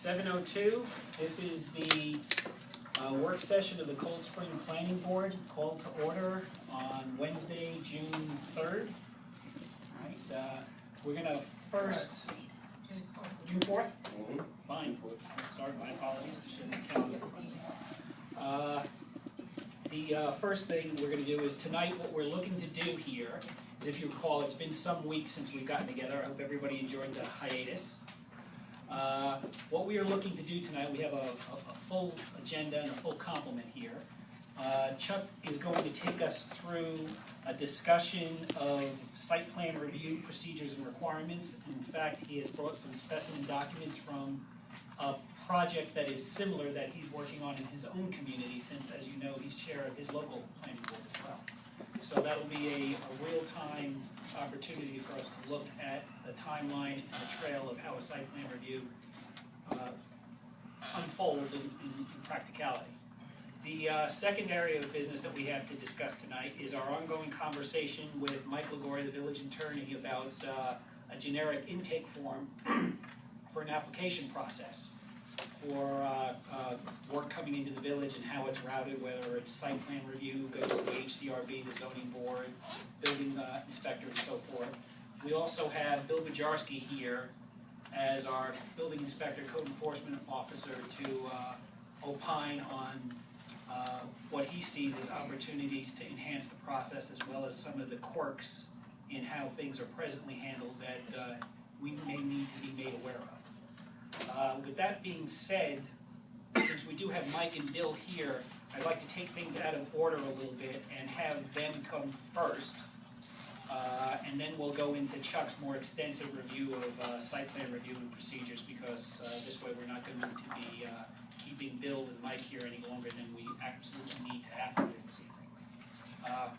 7:02. This is the work session of the Cold Spring Planning Board, called to order on Wednesday, June 3rd. All right, we're going to first, June 4th? Mm-hmm. Fine. Sorry, my apologies. Shouldn't have counted in front of me. The first thing we're going to do is tonight, what we're looking to do here is, if you recall, it's been some weeks since we've gotten together. I hope everybody enjoyed the hiatus. What we are looking to do tonight, we have a full agenda and a full complement here. Chuck is going to take us through a discussion of site plan review procedures and requirements. In fact, he has brought some specimen documents from a project that is similar that he's working on in his own community, since, as you know, he's chair of his local planning board as well. So that'll be a real-time opportunity for us to look at the timeline and the trail of how a site plan review unfolds in practicality. The second area of business that we have to discuss tonight is our ongoing conversation with Mike Liguori, the village attorney, about a generic intake form for an application process for work coming into the village and how it's routed, whether it's site plan review, goes to the HDRB, the zoning board, building inspector, and so forth. We also have Bill Bajarski here as our building inspector, code enforcement officer, to opine on what he sees as opportunities to enhance the process, as well as some of the quirks in how things are presently handled that we may need to be made aware of. With that being said, since we do have Mike and Bill here, I'd like to take things out of order a little bit and have them come first. And then we'll go into Chuck's more extensive review of site plan review and procedures, because this way we're not going to be keeping Bill and Mike here any longer than we absolutely need to have here this evening.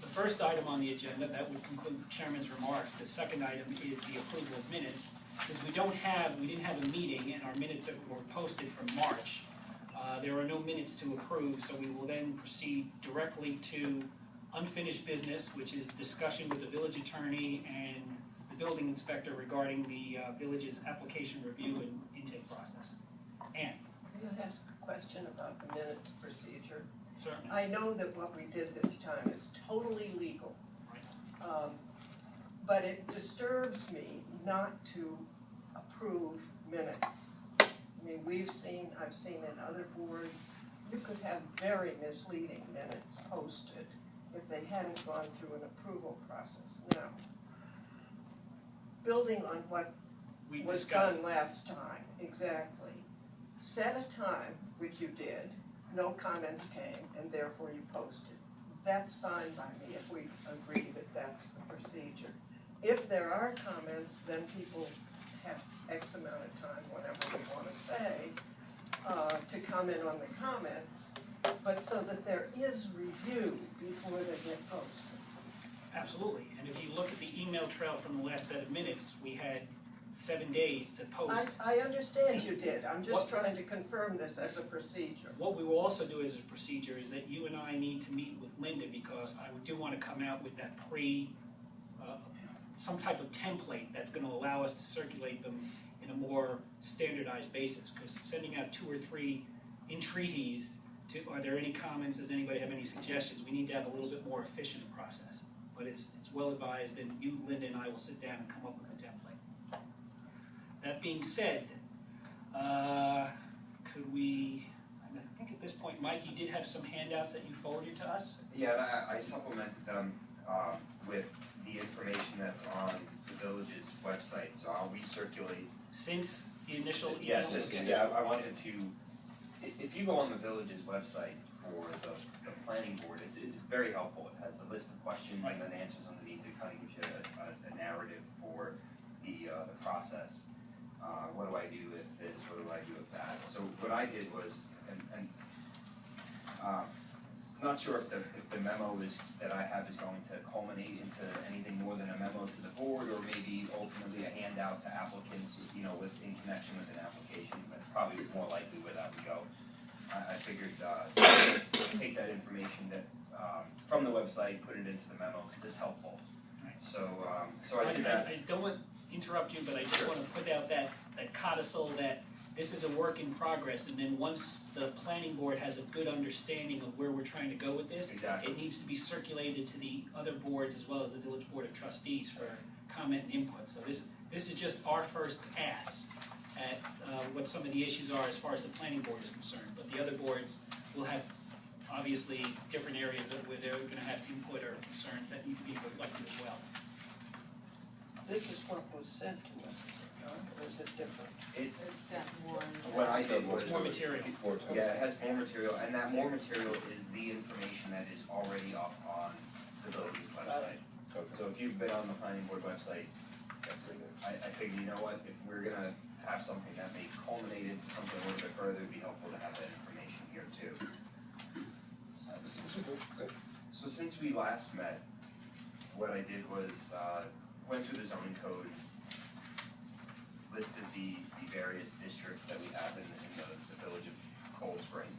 The first item on the agenda, that would conclude the chairman's remarks. The second item is the approval of minutes. Since we didn't have a meeting, and our minutes that were posted from March, there are no minutes to approve, so we will then proceed directly to unfinished business, which is discussion with the village attorney and the building inspector regarding the village's application review and intake process. Ann? Can I ask a question about the minutes procedure? Certainly. I know that what we did this time is totally legal, but it disturbs me not to approve minutes. I mean, I've seen in other boards, you could have very misleading minutes posted if they hadn't gone through an approval process. Now, building on what was done last time, exactly, set a time, which you did, no comments came, and therefore you posted. That's fine by me if we agree that that's the procedure. If there are comments, then people have X amount of time, whatever they want to say, to comment on the comments, but so that there is review before they get posted. Absolutely. And if you look at the email trail from the last set of minutes, we had 7 days to post. I understand you did. I'm just trying to confirm this as a procedure. What we will also do as a procedure is that you and I need to meet with Linda, because I do want to come out with that some type of template that's going to allow us to circulate them in a more standardized basis, because sending out 2 or 3 entreaties to, are there any comments, does anybody have any suggestions, we need to have a little bit more efficient process. But it's well advised, and you, Linda, and I will sit down and come up with a template. That being said, could we, I think at this point, Mike, you did have some handouts that you forwarded to us? Yeah, I supplemented them with the information that's on the village's website, so I'll recirculate. Since the initial email? Yes, yeah, I wanted to, if you go on the village's website for the planning board, it's very helpful. It has a list of questions and then answers underneath. It kind of gives you a narrative for the process. What do I do with this? What do I do with that? So what I did was, and I'm not sure if the memo that I have is going to culminate into anything more than a memo to the board, or maybe ultimately a handout to applicants, in connection with an application. But probably more likely where that would go. I figured take that information that from the website, put it into the memo, because it's helpful. So I did that. I don't want to interrupt you, but I just want to put out that codicil that this is a work in progress, and then once the planning board has a good understanding of where we're trying to go with this, Exactly. it needs to be circulated to the other boards as well as the village board of trustees for comment and input. So this is just our first pass at what some of the issues are as far as the planning board is concerned. But the other boards will have obviously different areas where they're gonna have input or concerns that need to be reflected as well. This is what was sent to us, or is it different? It's, that one. what I did was. More material. Yeah, it has more material, and that more material is the information that is already up on the village website. So if you've been on the planning board website, That's in there. I figured, you know what, if we're gonna have something that may culminate into something a little bit further, it'd be helpful to have that information here too. So since we last met, what I did was, went through the zoning code, listed the various districts that we have in the village of Cold Spring.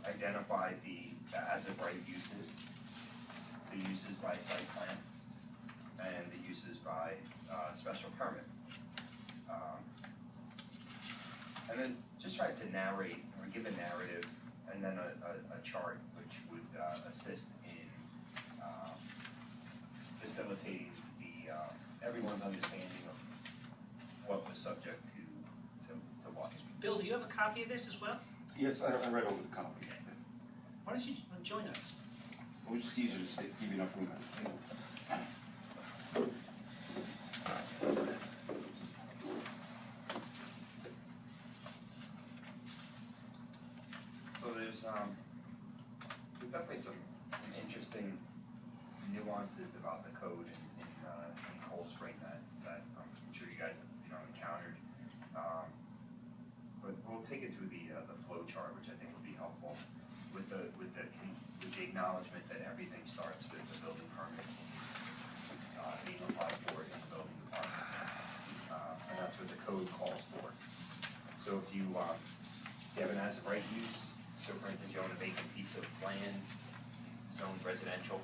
Identified the as of right uses, the uses by site plan, and the uses by special permit. And then just tried to narrate, or give a narrative, and then a chart which would assist in facilitating everyone's understanding of what was subject to what. Bill, do you have a copy of this as well? Yes, I read over the copy. Why don't you join us? It was just easier to say, give you enough room. So there's definitely some interesting nuances about the code in Cold Spring that I'm sure you guys have encountered. But we'll take it through the flow chart, which I think will be helpful with the acknowledgement that everything starts with the building permit being applied for in the building department, and that's what the code calls for. So if you have an as of right use. So for instance, you own a vacant piece of land, zoned residential.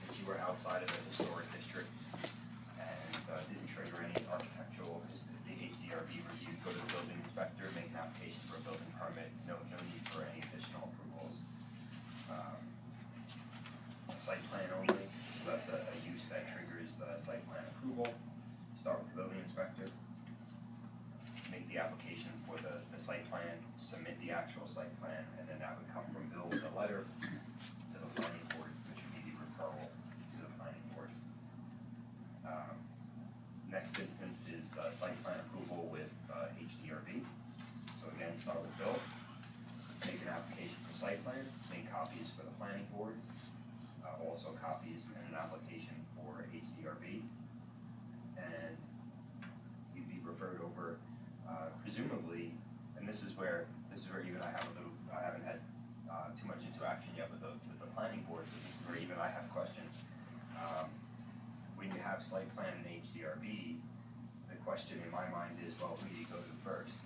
If you were outside of a historic district and didn't trigger any architectural, just the HDRB review, go to the building inspector, make an application for a building permit, no need for any additional approvals. Site plan only, so that's a use that triggers the site plan approval. Start with the building inspector. Make the application for the site plan, submit the actual site plan, and then that would come from Bill with a letter to the planning board, which would be the referral to the planning board. Next instance is site plan approval with HDRB. So again, start with Bill, make an application for site plan, make copies for the planning board, also copies and an application for HDRB, and you'd be referred over. Presumably, and this is where even I haven't had too much interaction yet with the planning board, so this is where even I have questions. When you have site plan and HDRB, the question in my mind is, well, who do you go to first?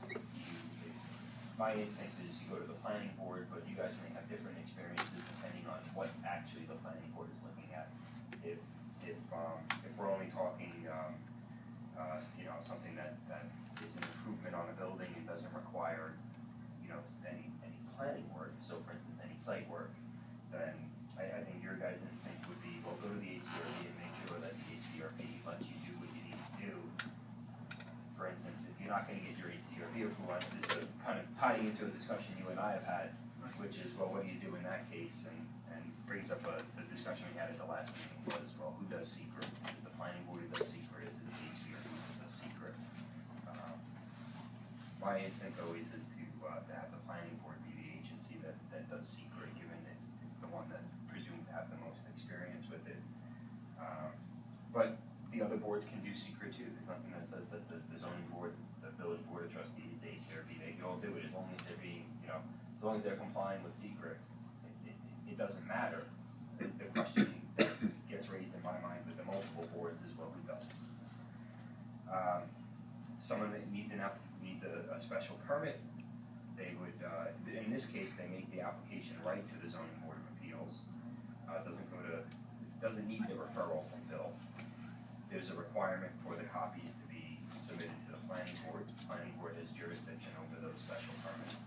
My instinct is you go to the planning board, but you guys may have different experiences depending on what actually the planning board is looking at. If we're only talking, something that is an improvement on a building and doesn't require, any planning work, so for instance, any site work, then I think your guys' instinct would be, well, go to the HDRB and make sure that the HDRB lets you do what you need to do. For instance, if you're not gonna get your HDRB approval, this is kind of tying into a discussion you and I have had, which is, well, what do you do in that case? And brings up the discussion we had at the last meeting was, well, who does secret? Is it the planning board who does secret? Is it the HDRB who does secret? My instinct always is to have the planning board be the agency that does secret, given it's the one that's presumed to have the most experience with it. But the other boards can do secret too. There's nothing that says that the zoning board, the village board of trustees, the HDRB, they can all do it as long as they're being, as long as they're complying with secret. It doesn't matter. The question that gets raised in my mind with the multiple boards is, well, who doesn't? Someone that needs a special permit, they would, in this case, they make the application right to the zoning board of appeals. Doesn't need the referral from Bill. There's a requirement for the copies to be submitted to the planning board. The planning board has jurisdiction over those special permits.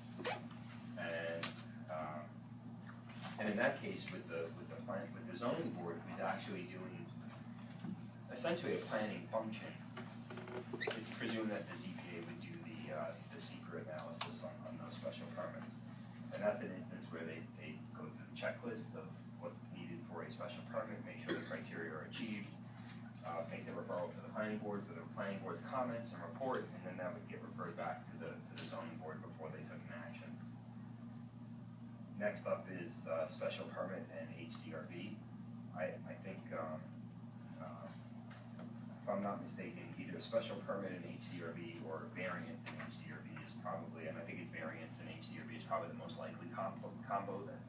And in that case, with the zoning board, who's actually doing essentially a planning function, it's presumed that the ZBA would do the secret analysis on those special permits. And that's an instance where they go through the checklist of what's needed for a special permit, make sure the criteria are achieved, make the referral to the planning board for the planning board's comments and report, and then that would get referred back to the zoning board before they took an action. Next up is special permit and HDRB. I think, if I'm not mistaken, either special permit and HDRB or variance in HDRB is probably, and I think it's variance in HDRB is probably the most likely combo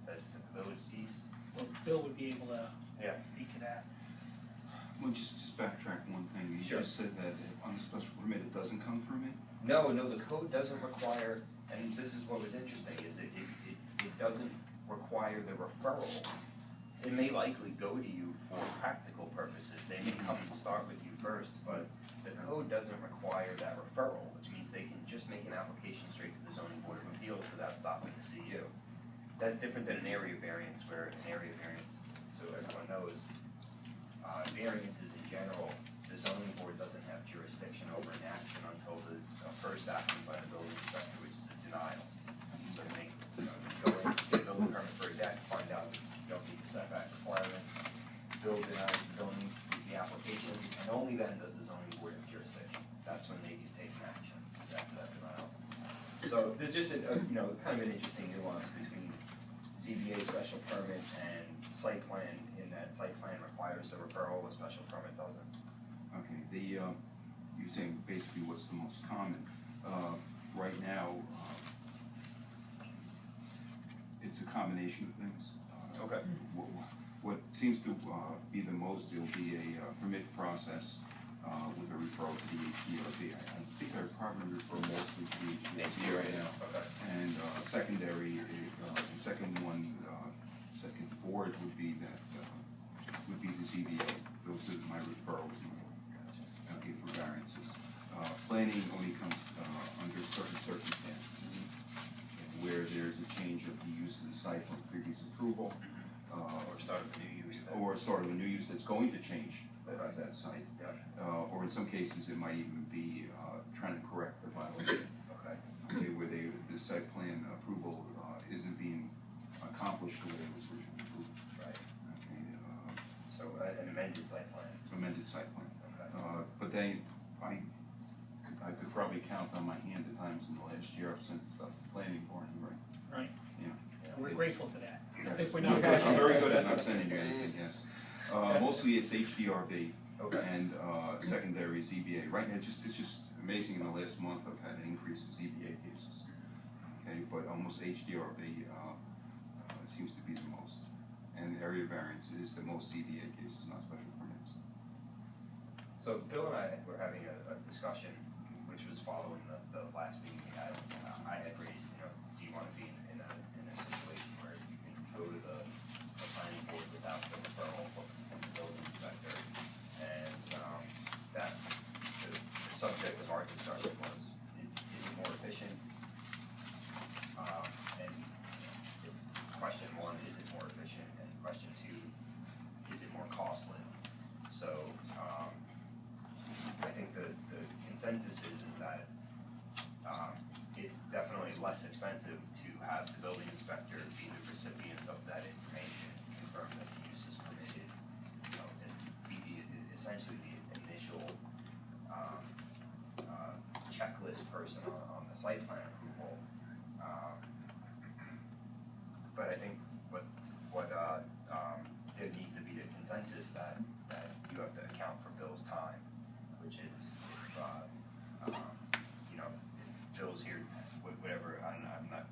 that the village sees. Well, Bill would be able to Yeah. speak to that. Well, just backtrack one thing. You Sure. just said that on the special permit, it doesn't come through me? No, the code doesn't require, and this is what was interesting, is it doesn't require the referral. It may likely go to you for practical purposes. They may come and start with you first, but the code doesn't require that referral, which means they can just make an application straight to the zoning board of appeals without stopping to see you. That's different than an area variance, where an area variance, so everyone knows, variances in general, the zoning board doesn't have jurisdiction over an action until there's a first action by the building inspector, which is a denial. So they, go in, get a building permit for a deck, find out you don't meet the setback requirements, build denies the zoning, the application, and only then does the zoning board have jurisdiction. That's when they can take an action, is after that denial. So there's just kind of an interesting nuance between ZBA special permit and site plan, in that site plan requires the referral, a special permit doesn't. Okay, you're saying basically what's the most common. Right now, it's a combination of things. Okay. What seems to be the most, there'll be a permit process with a referral to the HDRB. I think I probably refer mostly to the HDRB right now. Okay. And secondary, the second board would be the ZBA. Those are my referrals, okay, for variances. Planning only comes under certain circumstances, where there's a change of the use of the site from previous approval, Or start of new use. or start of a new use that's going to change that site. Yeah. Or in some cases, it might even be trying to correct the violation. Okay, where the site plan approval isn't being accomplished the way it was originally approved. Right. Okay, So an amended site plan. amended site plan. Okay. But then, I could probably count on my hand at times in the last year I've sent stuff to planning board, right? Right. Yeah. We're grateful for that. I Yes. think we're not. I'm very good at not sending you anything, yes. Mostly it's HDRB Okay. and secondary ZBA. Right now, it's just amazing, in the last month I've had an increase in ZBA cases. Okay, but almost HDRB seems to be the most. And area variance is the most ZBA cases, not special permits. So Bill and I were having a discussion, which was following the last meeting we had. I had raised, do you want to be in a situation where you can go to the planning board without the referral from the building inspector? And that the subject of our discussion was, is it more efficient? And question one, is it more efficient? And question two, is it more costly? So I think the consensus is that it's definitely less expensive to have the building inspector be the recipient of that information, confirm that the use is permitted, and be essentially the initial checklist person on the site plan approval. But I think what there needs to be the consensus that you have to account for Bill's time, which is if Bill's here, whatever, I'm not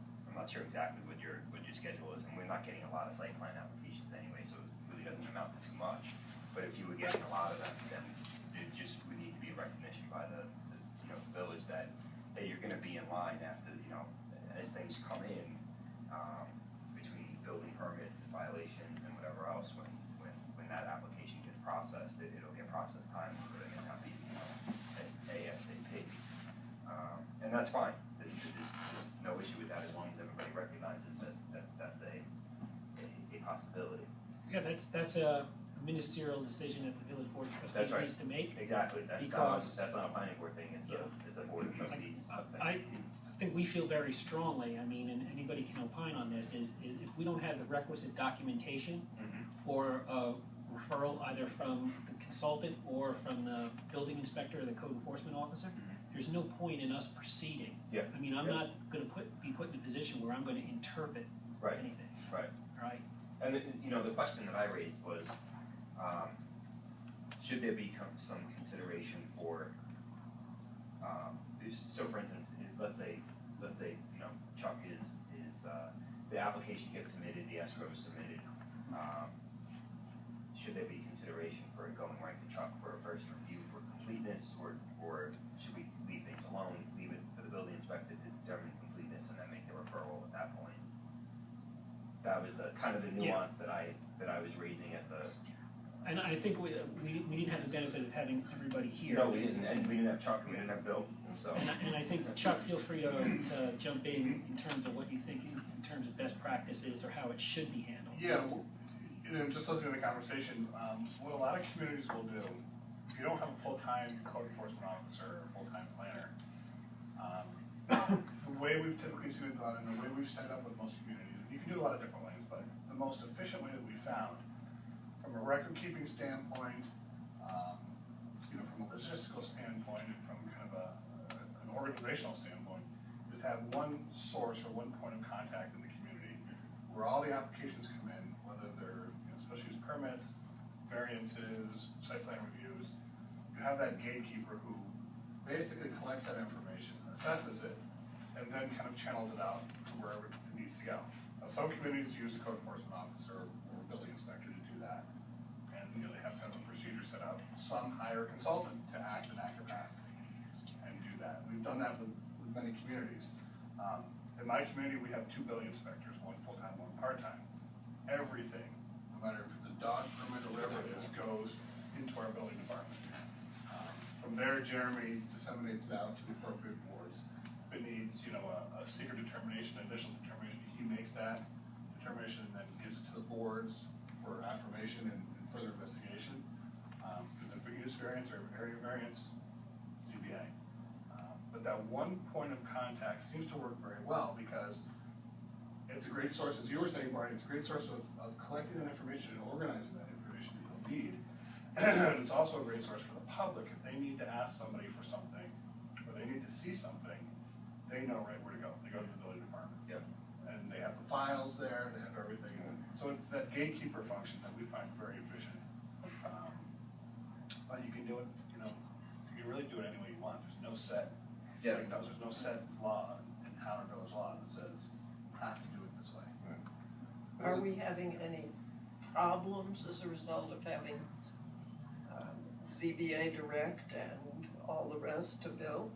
sure exactly what your schedule is, and we're not getting a lot of site plan applications anyway, so it really doesn't amount to too much. But if you were getting a lot of them, then there just would need to be a recognition by the village that you're gonna be in line after, as things come in, between building permits and violations and whatever else, when that application gets processed, it'll get processed time, but it may not be, ASAP. And that's fine, there's no issue with that as long as everybody recognizes that's a possibility. Yeah, that's a ministerial decision that the village board of trustees That's right. needs to make. Exactly, that's Because- not a planning board thing, it's a board of trustees thing. I think we feel very strongly, I mean, and anybody can opine on this, is if we don't have the requisite documentation Mhm. or a referral either from the consultant or from the building inspector or the code enforcement officer, there's no point in us proceeding. Yeah. I mean, I'm Yeah. not gonna be put in a position where I'm gonna interpret Right. anything, Right. right? And, the question that I raised was, should there be some consideration for, so for instance, let's say, Chuck is, the application gets submitted, the escrow is submitted, should there be consideration for it going right to Chuck for a first review for completeness, or should we leave things alone, leave it for the building inspector to determine completeness and then make the referral at that point? That was the kind of the nuance that I was raising at the. And I think we didn't have the benefit of having everybody here. No, we didn't, and we didn't have Chuck, and we didn't have Bill, so. And I think, Chuck, feel free to jump in terms of what you think in terms of best practices or how it should be handled. Yeah, just listening to the conversation, what a lot of communities will do, if you don't have a full-time code enforcement officer or a full-time planner, the way we've typically seen it done and the way we've set it up with most communities, and you can do it a lot of different ways, but the most efficient way that we found, from a record-keeping standpoint, from a logistical standpoint, and from kind of an organizational standpoint, is to have one source or one point of contact in the community where all the applications come in, whether they're special use permits, variances, site plan reviews. You have that gatekeeper who basically collects that information, assesses it, and then kind of channels it out to wherever it needs to go. Now, some communities use a code enforcement officer or a building inspector to do that, and they have kind of a procedure set up. Some hire a consultant to act in that capacity and do that. We've done that with many communities. In my community, we have 2 building inspectors, one full-time, one part-time. Everything, no matter if it's a dog permit or whatever it is, goes into our building department. From there, Jeremy disseminates it out to the appropriate boards. If it needs, a secret determination, initial determination, he makes that determination and then gives it to the boards for affirmation and further investigation. If it's a big use variance or area variance, ZBA. But that one point of contact seems to work very well because it's a great source, as you were saying, Marty, it's a great source of collecting that information and organizing that information that you'll need. And it's also a great source for the public. If they need to ask somebody for something, or they need to see something, they know right where to go. They go to the building department. Yep. And they have the files there, they have everything. So it's that gatekeeper function that we find very efficient. But you can do it, you can really do it any way you want. There's no set. Yeah. There's no set law in town or village law that says you have to do it this way. Are we having any problems as a result of having ZBA direct and all the rest to Bill?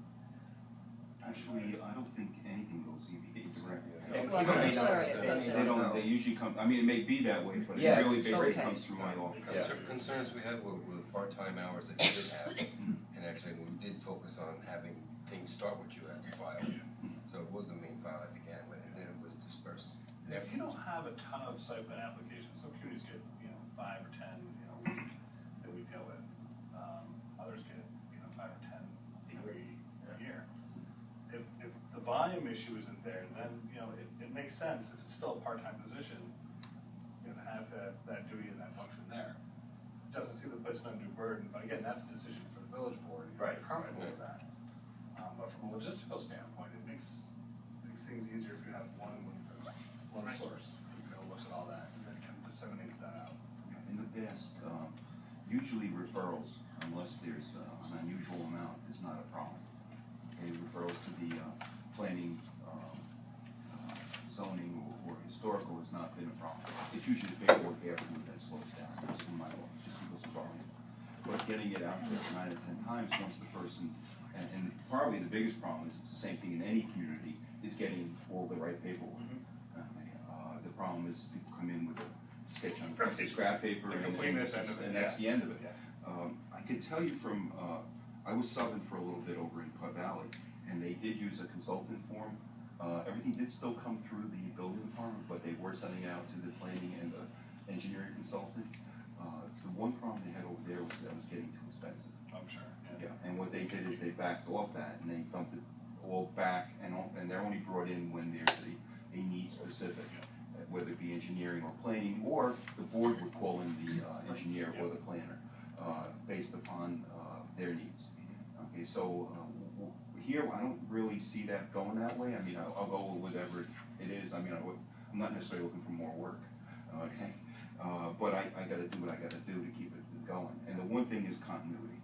Actually, I don't think anything goes ZBA direct. Well, I'm sorry, They don't, they usually come, I mean, it may be that way, but it Yeah, really basically okay. comes through my office. Concerns we had with part-time hours that you did have, and actually we did focus on having things start with you as a file. So it was the main file that began with, and then it was dispersed. And if you don't have a ton of site plan applications, some communities get, 5 or 10, a week that we deal with. Others get, 5 or 10 a year. If the volume issue isn't there, then, it makes sense, if it's still a part-time position, to have that duty and that function there. It doesn't seem to put an undue burden, but again, that's a decision for the village board, Right. you're comfortable with that. But from a logistical standpoint, it makes things easier if you have one source, looks at all that, and then kind of disseminates that out. In the past, usually referrals, unless there's an unusual amount, is not a problem. Okay, referrals to the planning, zoning, or historical has not been a problem. It's usually the paperwork afterward that slows down, just in my office, just because of volume. But getting it out there 9 or 10 times once the person, and probably the biggest problem is, it's the same thing in any community, is getting all the right paperwork. The problem is people come in with a sketch on a piece of scrap paper The and completeness end of it, that's the end of it. Yeah. I can tell you from, I was subbing for a little bit over in Putt Valley, and they did use a consultant form. Everything did still come through the building department, but they were sending it out to the planning and the engineering consultant. So one problem they had over there was that it was getting too expensive. I'm sure, Yeah, and what they did is they backed off that and they dumped it all back, and they're only brought in when there's a need specific, whether it be engineering or planning, or the board would call in the engineer or the planner, based upon their needs. Okay, so here, I don't really see that going that way. I mean, I'll go with whatever it is. I mean, I'm not necessarily looking for more work, okay? But I gotta do what I gotta do to keep it going. And the one thing is continuity.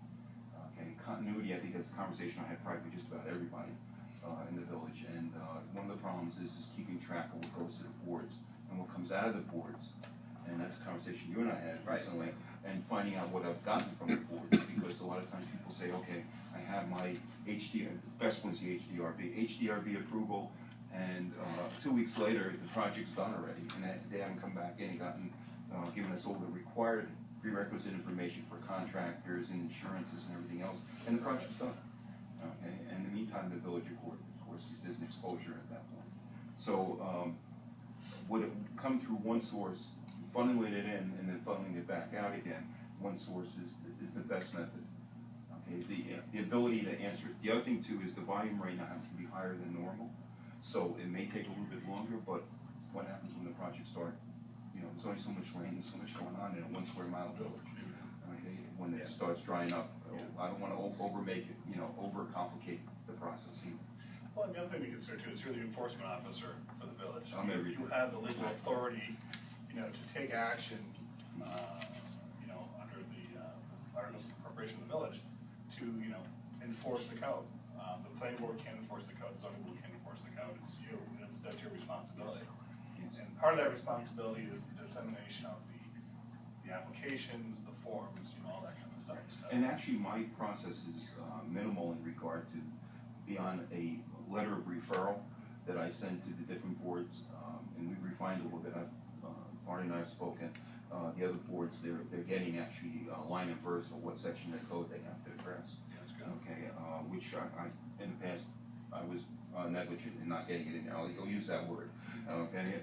Okay, continuity, I think that's a conversation I had probably with just about everybody in the village. And one of the problems is keeping track of what goes to the boards and what comes out of the boards. And that's a conversation you and I had recently, and finding out what I've gotten from the boards, because a lot of times people say, okay, I have my the best one's the HDRB approval, and 2 weeks later, the project's done already, and they haven't come back in and given us all the required prerequisite information for contractors and insurances and everything else, and the project's done. Okay, and in the meantime, the village, of course, there's an exposure at that point. So, would it come through one source, funneling it in, and then funneling it back out again? One source is the best method. Okay, the ability to answer it. The other thing too is the volume right now happens to be higher than normal, so it may take a little bit longer. But what happens when the project starts? You know, there's only so much rain and so much going on in a 1 square mile village. Okay, when it starts drying up, I don't want to overmake it, overcomplicate the process either. Well, and the other thing to consider too is you're the enforcement officer for the village. I'm every You have the legal authority, to take action, under the Articles of Incorporation of the village to, enforce the code. The planning board can't enforce the code, the zoning board can't enforce the code, it's you, and that's your responsibility. And part of that responsibility is the dissemination of the applications, the forms, all that kind of stuff. So, And actually, my process is minimal in regard to beyond a letter of referral that I send to the different boards, and we've refined a little bit. Marty and I have spoken. The other boards, they're getting actually line and verse of what section of code they have to address. that's good. Okay, which I in the past I was negligent in not getting it in there. I'll use that word. Okay,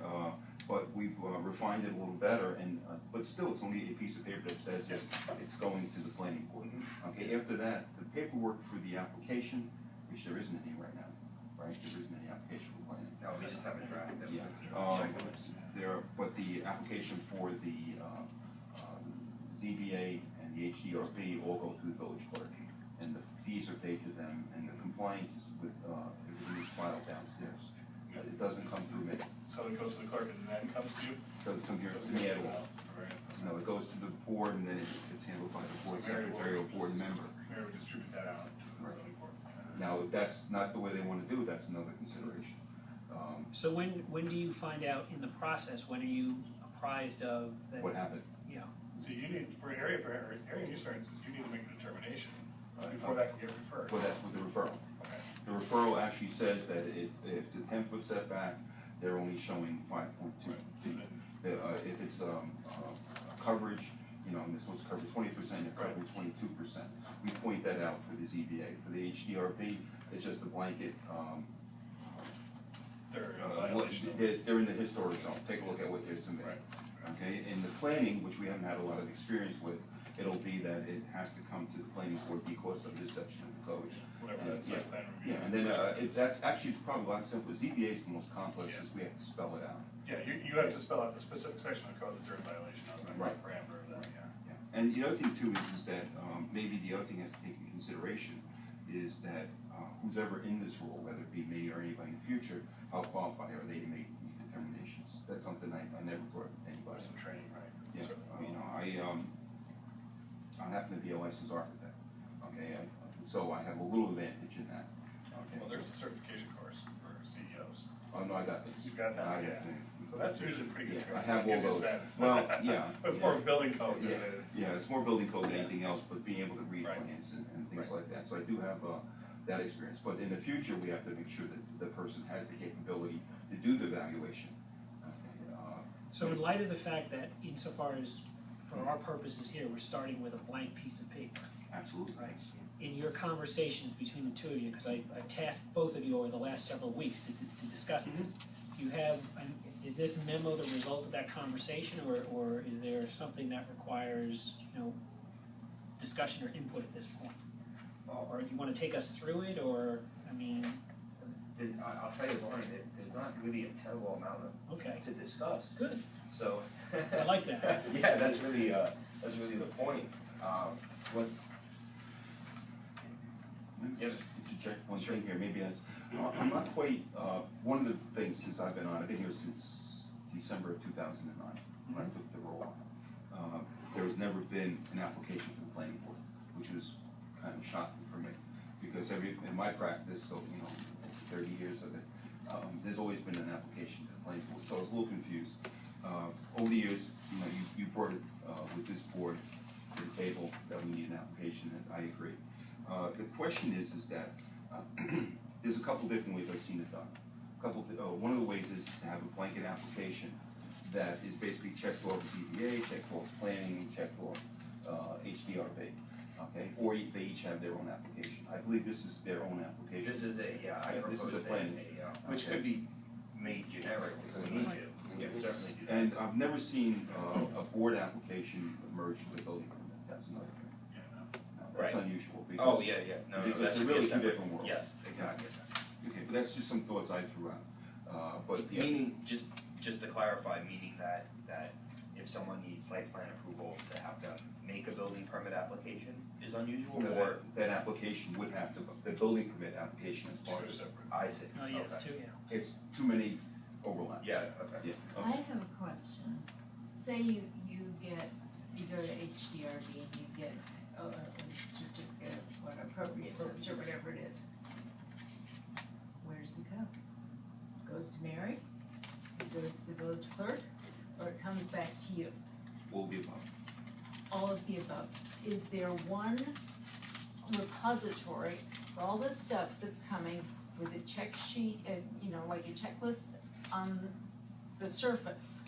but we've refined it a little better, and but still, it's only a piece of paper that says it's going to the planning board. Okay, after that, the paperwork for the application, which there isn't any right now, right? There isn't any application for planning. No, we just have a draft. Yeah. But the application for the ZBA and the HDRB all go through the village clerk, and the fees are paid to them, and the compliance is with everything is filed downstairs. It doesn't come through me. So it goes to the clerk and then comes to you? It doesn't come here to me at all. No, it goes to the board, and then it's handled by the board secretary or board member. Mayor would distribute that out to the zoning board. Now, if that's not the way they want to do it, that's another consideration. So when do you find out in the process, when are you apprised of that? What happened? Yeah, So you need, for area use variances, you need to make a determination before that can get referred. Well, that's with the referral. Okay. The referral actually says that if it's a 10-foot setback, they're only showing 5.2. So then, If it's coverage, this one's covered 20%, you're covering 22%. We point that out for the ZBA. For the HDRB, it's just a blanket. they're in violation. They're in the historic zone. Take a look at what they're submitting. Okay, in the planning, which we haven't had a lot of experience with, it'll be that it has to come to the planning board because of this section of the code. Whatever that site plan review. Yeah, and then that's actually probably a lot simpler. ZBA is the most complex because we have to spell it out. Yeah, you have to spell out the specific section of code that they're in violation of, and Right. parameter of that, yeah. Yeah. And the other thing too is that maybe the other thing has to take into consideration is that who's ever in this role, whether it be me or anybody in the future, how qualified are they to make these determinations? That's something I never brought up to anybody. Some training, right? Yeah, So, I happen to be a licensed architect, okay, so I have a little advantage in that, okay? well, there's a certification course for CEOs. Oh, no, I got this. You've got that, I yeah. got So that's usually pretty good Yeah, I training. have all Gives you a those. sense. Well, yeah. It's more building code than Yeah, it is. yeah, it's more building code than Yeah. anything else, but being able to read Right. plans and things Right. like that. So I do have that experience, but in the future, we have to make sure that the person has the capability to do the evaluation. Okay, so in light of the fact that insofar as, for our purposes here, we're starting with a blank piece of paper, Absolutely. right? in your conversations between the two of you, because I've tasked both of you over the last several weeks to discuss this, do you have, is this memo the result of that conversation, or is there something that requires, discussion or input at this point? Or do you want to take us through it, or, I mean, I'll tell you, Lauren, there's not really a terrible amount okay, to discuss, good, so. I like that. Yeah, that's really the point. What's, Just interject one thing here, maybe I'm not quite, one of the things since I've been on, I've been here since December of 2009, when I took the role on. There has never been an application for the planning board, which was kind of shocking for me, because in my practice, so, 30 years of it, there's always been an application to the planning board, so I was a little confused. Over the years, you brought it with this board to the table that we need an application, and I agree. The question is that there's a couple different ways I've seen it done. One of the ways is to have a blanket application that is basically checked off ZBA, checked off planning, checked off HDRB. Okay, or they each have their own application. I believe this is their own application. this is I this is proposed a plan. which Okay. could be made generic if we need to. We can certainly do that. And I've never seen a board application merge with a building permit. That's another thing. That's Right. unusual because. Oh, yeah, no, because that's they're really really two separate. different worlds. Yes, exactly. Okay, but that's just some thoughts I threw out. But yeah. Meaning, just to clarify, meaning that if someone needs site plan approval to have to make a building permit application is unusual, No, or? that application would have to, the building permit application is part of it. I see, Oh, yeah, it's okay. too, yeah. It's too many overlaps. Yeah, okay. Yeah, I okay. have a question. Say you go to HDRB and you get a certificate of what appropriateness or whatever it is. Where does it go? Goes to Mary? Does it go to the village clerk? Or it comes back to you? All the above. All of the above. Is there one repository for all this stuff that's coming with a check sheet, like a checklist on the surface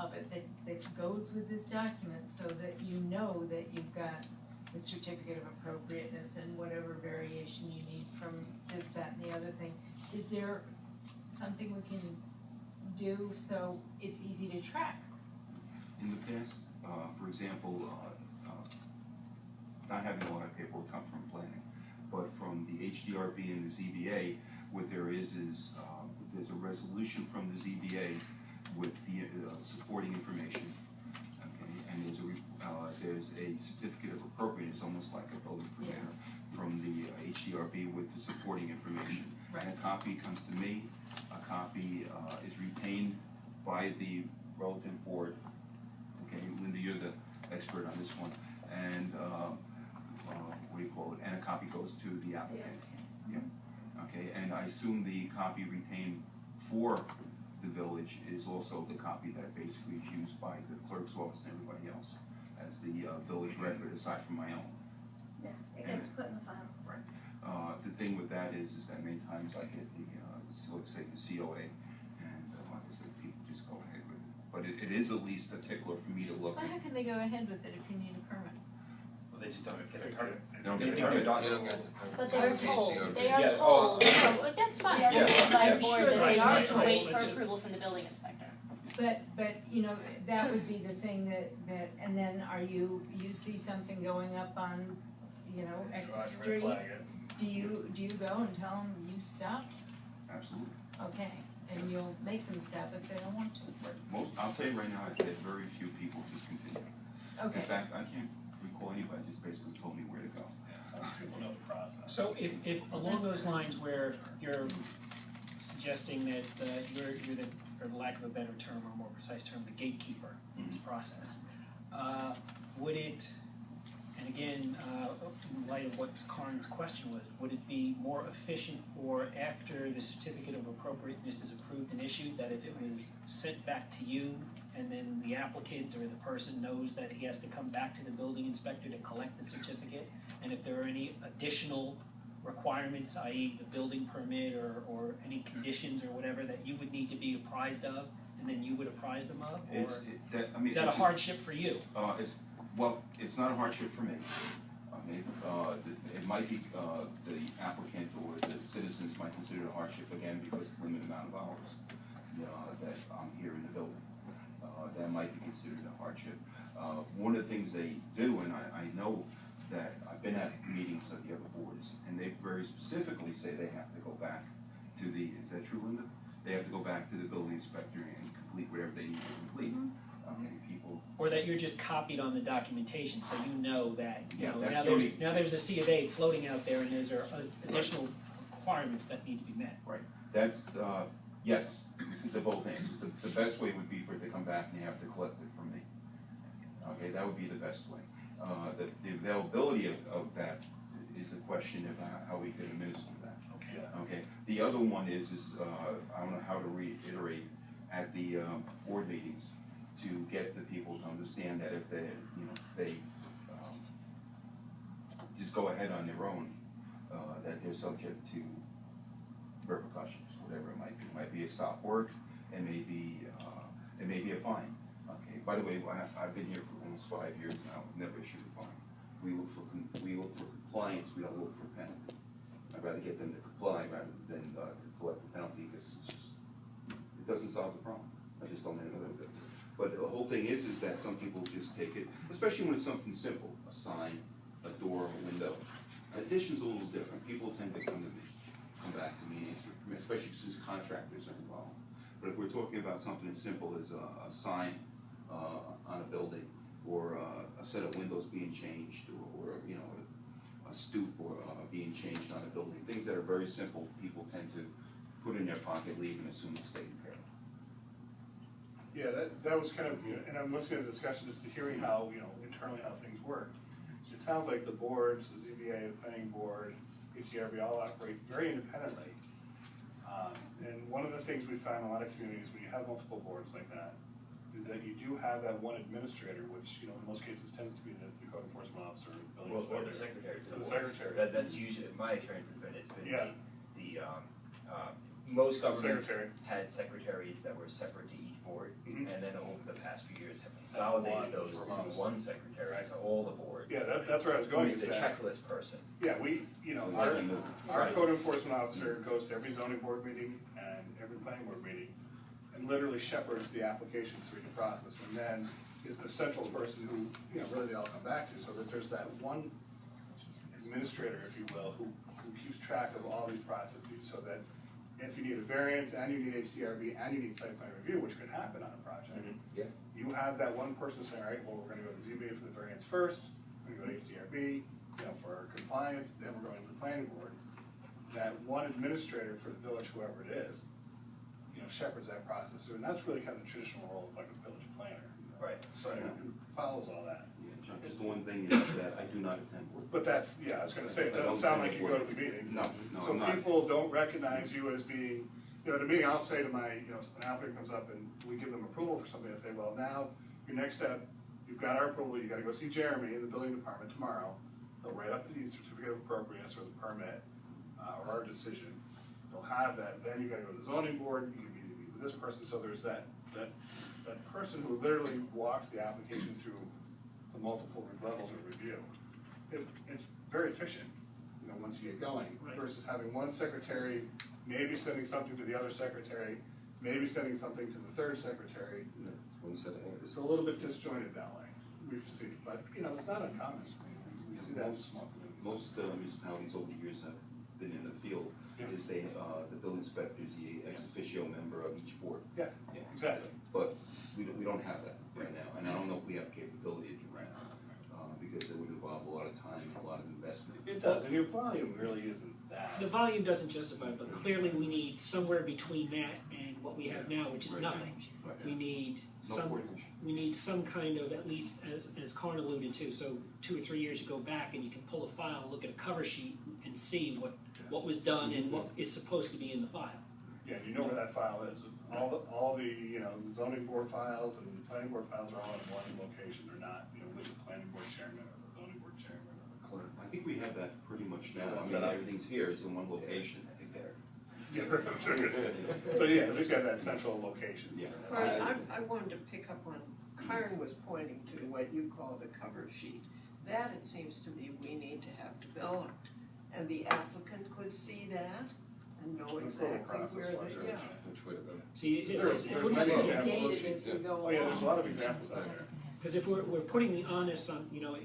of it that goes with this document so that you know that you've got the certificate of appropriateness and whatever variation you need from this, that, and the other thing? Is there something we can do so it's easy to track? In the past, for example, not having a lot of paperwork come from planning, but from the HDRB and the ZBA, what there is there's a resolution from the ZBA with the supporting information, okay, and there's a certificate of appropriateness, almost like a building permit, from the HDRB with the supporting information. Right. And a copy comes to me, a copy is retained by the relative board. Okay, Linda, you're the expert on this one, and what do you call it? And a copy goes to the applicant. Yeah. Okay, and I assume the copy retained for the village is also the copy that basically is used by the clerk's office and everybody else as the village record, aside from my own. Yeah, it gets put in the file. The thing with that is that many times I get let's say the COA, and like I said, people just go ahead with it. But it is at least a tickler for me to look Well, at. how can they go ahead with it if you need a permit? Well, they just don't get a permit. They don't They get a think permit. they're done. You don't get the permit. But they're told, they are Yeah, told, Oh, well, that's fine. they are told by Yeah, the board sure, that they right, are right, to right. wait for It's- approval from the building inspector. But, that would be the thing that, and then you see something going up on, X Street? Do you go and tell them you stop? Absolutely. Okay, and you'll make them stop if they don't want to. I'll tell you right now, I've had very few people discontinue. In Okay, fact, I can't recall anybody just basically told me where to go. People know the process. So if along those lines where you're suggesting that you're the, for lack of a better term or more precise term, the gatekeeper in this process, would it, and again, in light of what Karin's question was, would it be more efficient for after the certificate of appropriateness is approved and issued, that if it was sent back to you and then the applicant or the person knows that he has to come back to the building inspector to collect the certificate, and if there are any additional requirements, i.e. the building permit or any conditions or whatever that you would need to be apprised of, and then you would apprise them of, or Is that a is that a hardship for you? It's not a hardship for me. okay? It might be, the applicant or the citizens might consider it a hardship again because of the limited amount of hours, that I'm here in the building. That might be considered a hardship. One of the things they do, and I know that I've been at meetings of the other boards, and they very specifically say they have to go back to the, is that true, Linda? They have to go back to the building inspector and complete whatever they need to complete. Okay, people. Or that you're just copied on the documentation, so you know that, Yeah, now that's there's, only- now there's a C of A floating out there and there's additional requirements that need to be met. That's, yes, the both answers. The best way would be for it to come back and you have to collect it from me. Okay, that would be the best way. The availability of that is a question of how we can administer that. Okay. Okay, the other one is I don't know how to reiterate at the board meetings to get the people to understand that if they just go ahead on their own, that they're subject to repercussions, whatever it might be. It might be a stop work, it may be a fine. Okay, by the way, I've been here for almost 5 years now, never issued a fine. We look for compliance, we don't look for penalty. I'd rather get them to comply rather than collect the penalty, because it doesn't solve the problem. I just don't know that. But the whole thing is that some people just take it, especially when it's something simple, a sign, a door, a window. Addition's a little different. People tend to come back to me, especially since contractors are involved. But if we're talking about something as simple as a sign on a building, or a set of windows being changed, or a stoop or being changed on a building, things that are very simple, people tend to put in their pocket, leave, and assume it's taken care of. Yeah, that was kind of, and I'm listening to the discussion, just to hearing how, internally how things work. It sounds like the boards, the ZBA, the planning board, HDRB all operate very independently. And one of the things we find in a lot of communities when you have multiple boards like that is that you do have that one administrator, which, in most cases tends to be the code enforcement officer, or the building Or the inspector. secretary. The secretary. That's usually, my experience has been, it's been Yeah. most governments Secretary. had secretaries that were separate to each board, Mhm. and then over the past few years have consolidated those to one secretary to all the boards. Yeah, that's where I was going, Who's is the that, checklist person. yeah, our Right. code enforcement officer goes to every zoning board meeting and every planning board meeting, and literally shepherds the applications through the process, and then is the central person who, really they all come back to, so that there's that one administrator, if you will, who keeps track of all these processes, so that if you need a variance, and you need HDRB, and you need site plan review, which could happen on a project, Yeah. you have that one person saying, all right, well, we're gonna go to ZBA for the variance first, we're gonna go to HDRB, for compliance, then we're going to the planning board. That one administrator for the village, whoever it is, shepherds that process through, and that's really kind of the traditional role of like a village planner. Right. So it follows all that. Yeah, just the one thing is that I do not attend board. But that's, I was gonna say, it doesn't sound like you go to the meetings. No, So I'm not. people don't recognize you as being, at a meeting, I'll say to my, an applicant comes up and we give them approval for something, I say, well, now, your next step, you've got our approval, you gotta go see Jeremy in the building department tomorrow. They'll write up the certificate of appropriateness or the permit, or our decision. They'll have that, then you gotta go to the zoning board, you need to meet with this person, so there's that person who literally walks the application through the multiple levels of review. It's very efficient, once you get going, versus having one secretary, maybe sending something to the other secretary, maybe sending something to the third secretary. One set of hands. It's a little bit disjointed that way, we've seen, but, it's not uncommon. We see that in small communities. Most municipalities over the years have been in the field, Yeah. is the building inspector is the ex officio member of each board. Yeah, exactly. But we don't have that right now, and I don't know if we have capability to do that, because it would involve a lot of time and a lot of investment. It does, and your volume really isn't that. The volume doesn't justify it, but clearly we need somewhere between that and what we have now, which is Right. nothing. Right. We need No some, coordination. we need some kind of, at least as Karn alluded to, so 2 or 3 years you go back and you can pull a file, look at a cover sheet and see what was done and what is supposed to be in the file. Yeah, you know where that file is. All the zoning board files and the planning board files are all in one location. They're not, with the planning board chairman or the zoning board chairman or the clerk. I think we have that pretty much now. I Set mean, up. everything's here, it's in one location. I think they're. Yeah, so at least you have that central location. Yeah. Right, I wanted to pick up on, Karen was pointing to what you call the cover sheet. That, it seems to me, we need to have developed, and the applicant could see that and know exactly where they, yeah. Which would have been. See, There's And we many have to examples. date it as we go along. Oh, yeah, there's a lot of examples out there. because if we're putting the onus on, you know,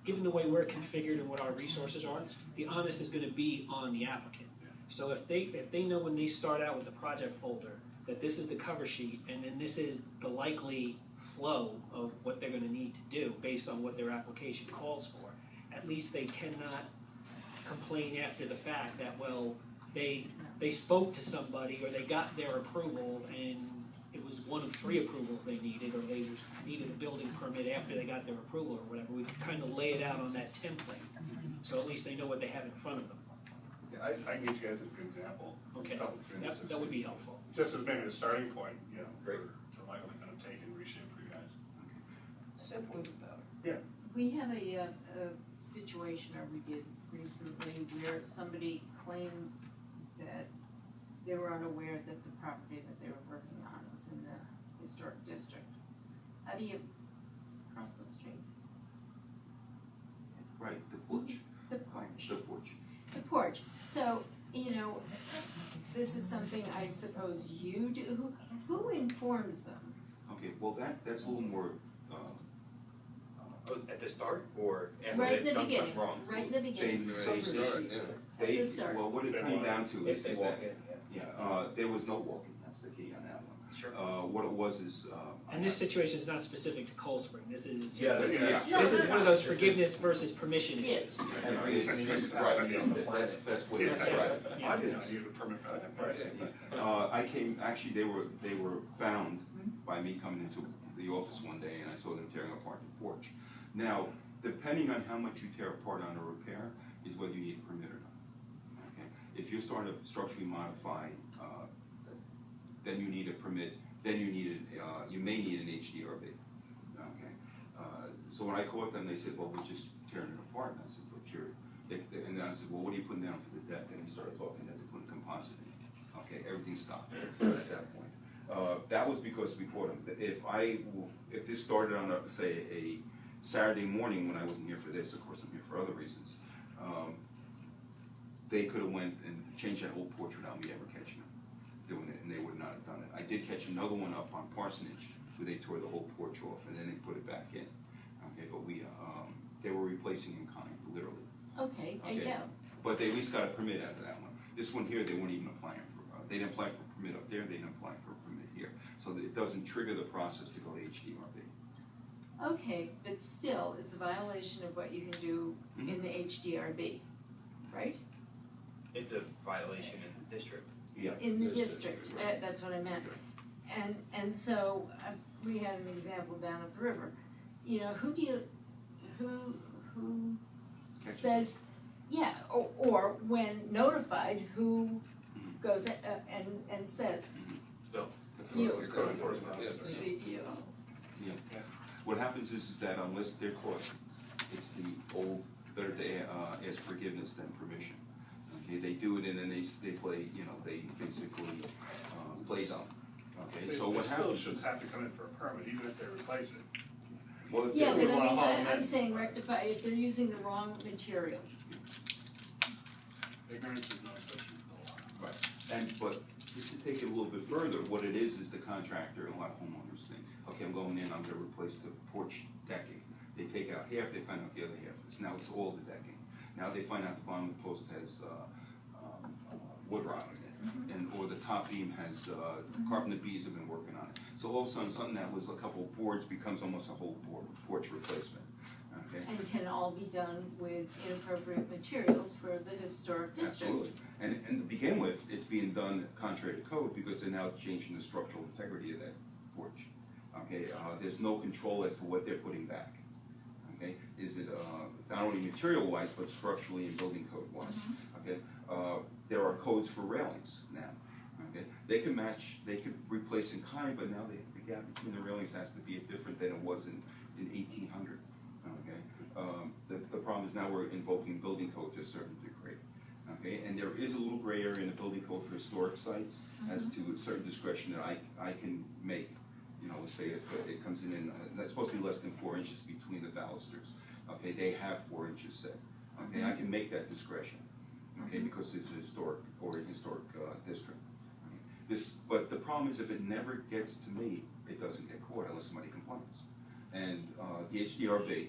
given the way we're configured and what our resources are, the onus is gonna be on the applicant. So if they know when they start out with the project folder, that this is the cover sheet, and then this is the likely flow of what they're gonna need to do based on what their application calls for, at least they cannot complain after the fact that, well, they spoke to somebody or they got their approval and it was one of 3 approvals they needed, or they needed a building permit after they got their approval or whatever. We could kind of lay it out on that template, so at least they know what they have in front of them. Yeah, I can get you guys a good example. Okay, A couple of businesses. that would be helpful. Just as maybe a starting point, you know, Great. for Michael to kind of take and reshape for you guys. Simply the better. We have a situation, or we did recently, where somebody claimed that they were unaware that the property that they were working on was in the historic district. How do you cross the street? Right, the porch, The porch. the porch. The porch. So, you know, this is something I suppose you do. Who informs them? Okay, well, that's a little more, At the start, or after Right in they've the done something beginning, wrong? right in the beginning. They start, yeah. they, the start. well, what it came down to If is they that, walk in, yeah. there was no walking, that's the key on that one. Sure. What it was is, And this situation is not specific to Cold Spring, this is. Yeah, this this is- is- No, This is no, one of no. those forgiveness versus permission issues. Yes. you know, it's, Right. that's what Yeah, it's, right. I didn't know you had a permit for that. I came, actually, they were found by me coming into the office one day and I saw them tearing apart the porch. Now, depending on how much you tear apart on a repair is whether you need a permit or not. Okay? If you're starting to structurally modify, then you need a permit, then you may need an HDRB. Okay? So when I caught them, they said, well, we're just tearing it apart. And I said, but and then I said, well, what are you putting down for the deck? And he started talking that they're putting composite in. Okay, everything stopped at that point. That was because we caught them. If this started on say a Saturday morning when I wasn't here for this, of course I'm here for other reasons, they could have went and changed that whole porch without me ever catching them doing it, and they would not have done it. I did catch another one up on Parsonage where they tore the whole porch off and then they put it back in. Okay, but they were replacing in kind, literally. Okay, Okay. yeah. But they at least got a permit out of that one. This one here, they weren't even applying for, they didn't apply for a permit up there, they didn't apply for a permit here. So that it doesn't trigger the process to go to HDRB. Okay, but still, it's a violation of what you can do in the HDRB, right? It's a violation in the district. Yeah. In the This district, right. that's what I meant. And so, we had an example down at the river. You know, who Catches says, yeah, or when notified, who goes and says, you, It's code enforcement, yeah. CEO. What happens is that unless they're caught, it's the old, better to ask forgiveness than permission. Okay, they do it and then they play, you know, they basically play dumb. Okay, so what They still happens should is, have to come in for a permit, even if they replace it. well, if yeah, they- but I mean, Well, I'm saying rectify, if they're using the wrong materials. Ignorance is no substitute for law. right, but just to take it a little bit further, what it is the contractor and a lot of homeowners think, okay, I'm going in, I'm gonna replace the porch decking. They take out half, they find out the other half, now it's all the decking. Now they find out the bottom of the post has wood rot in it, and or the top beam has carpet bees have been working on it. So all of a sudden, something that was a couple of boards becomes almost a whole porch replacement. Okay. And can all be done with inappropriate materials for the historic district. Absolutely, and to begin with, it's being done contrary to code because they're now changing the structural integrity of that porch. Okay, there's no control as to what they're putting back. Okay, is it not only material-wise but structurally and building code-wise? Okay, there are codes for railings now. Okay, they can match, they could replace in kind, but now the gap between the railings has to be different than it was in 1800. Okay, the problem is now we're invoking building code to a certain degree. Okay, and there is a little gray area in the building code for historic sites as to a certain discretion that I can make. You know, let's say if it comes in, that's supposed to be less than 4 inches between the balusters. okay, they have 4 inches set. Okay, I can make that discretion, okay, because it's a historic district. But the problem is if it never gets to me, it doesn't get caught unless somebody complains. And the HDRB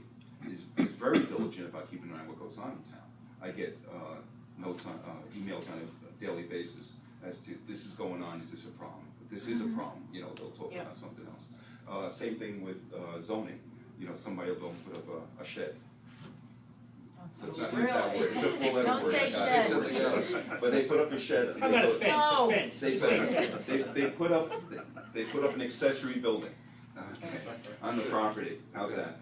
is very diligent about keeping an eye on what goes on in town. I get notes on, emails on a daily basis as to this is going on, is this a problem? If this is a problem, you know, they'll talk about something else. Same thing with zoning. You know, somebody will go and put up a shed. So it's not Really? that word, it's a full letter Don't word. say I got shed. it. Something else. But they put up a shed. How about a fence, No. a fence, They just say fence. they put up an accessory building, okay, on the property. How's that?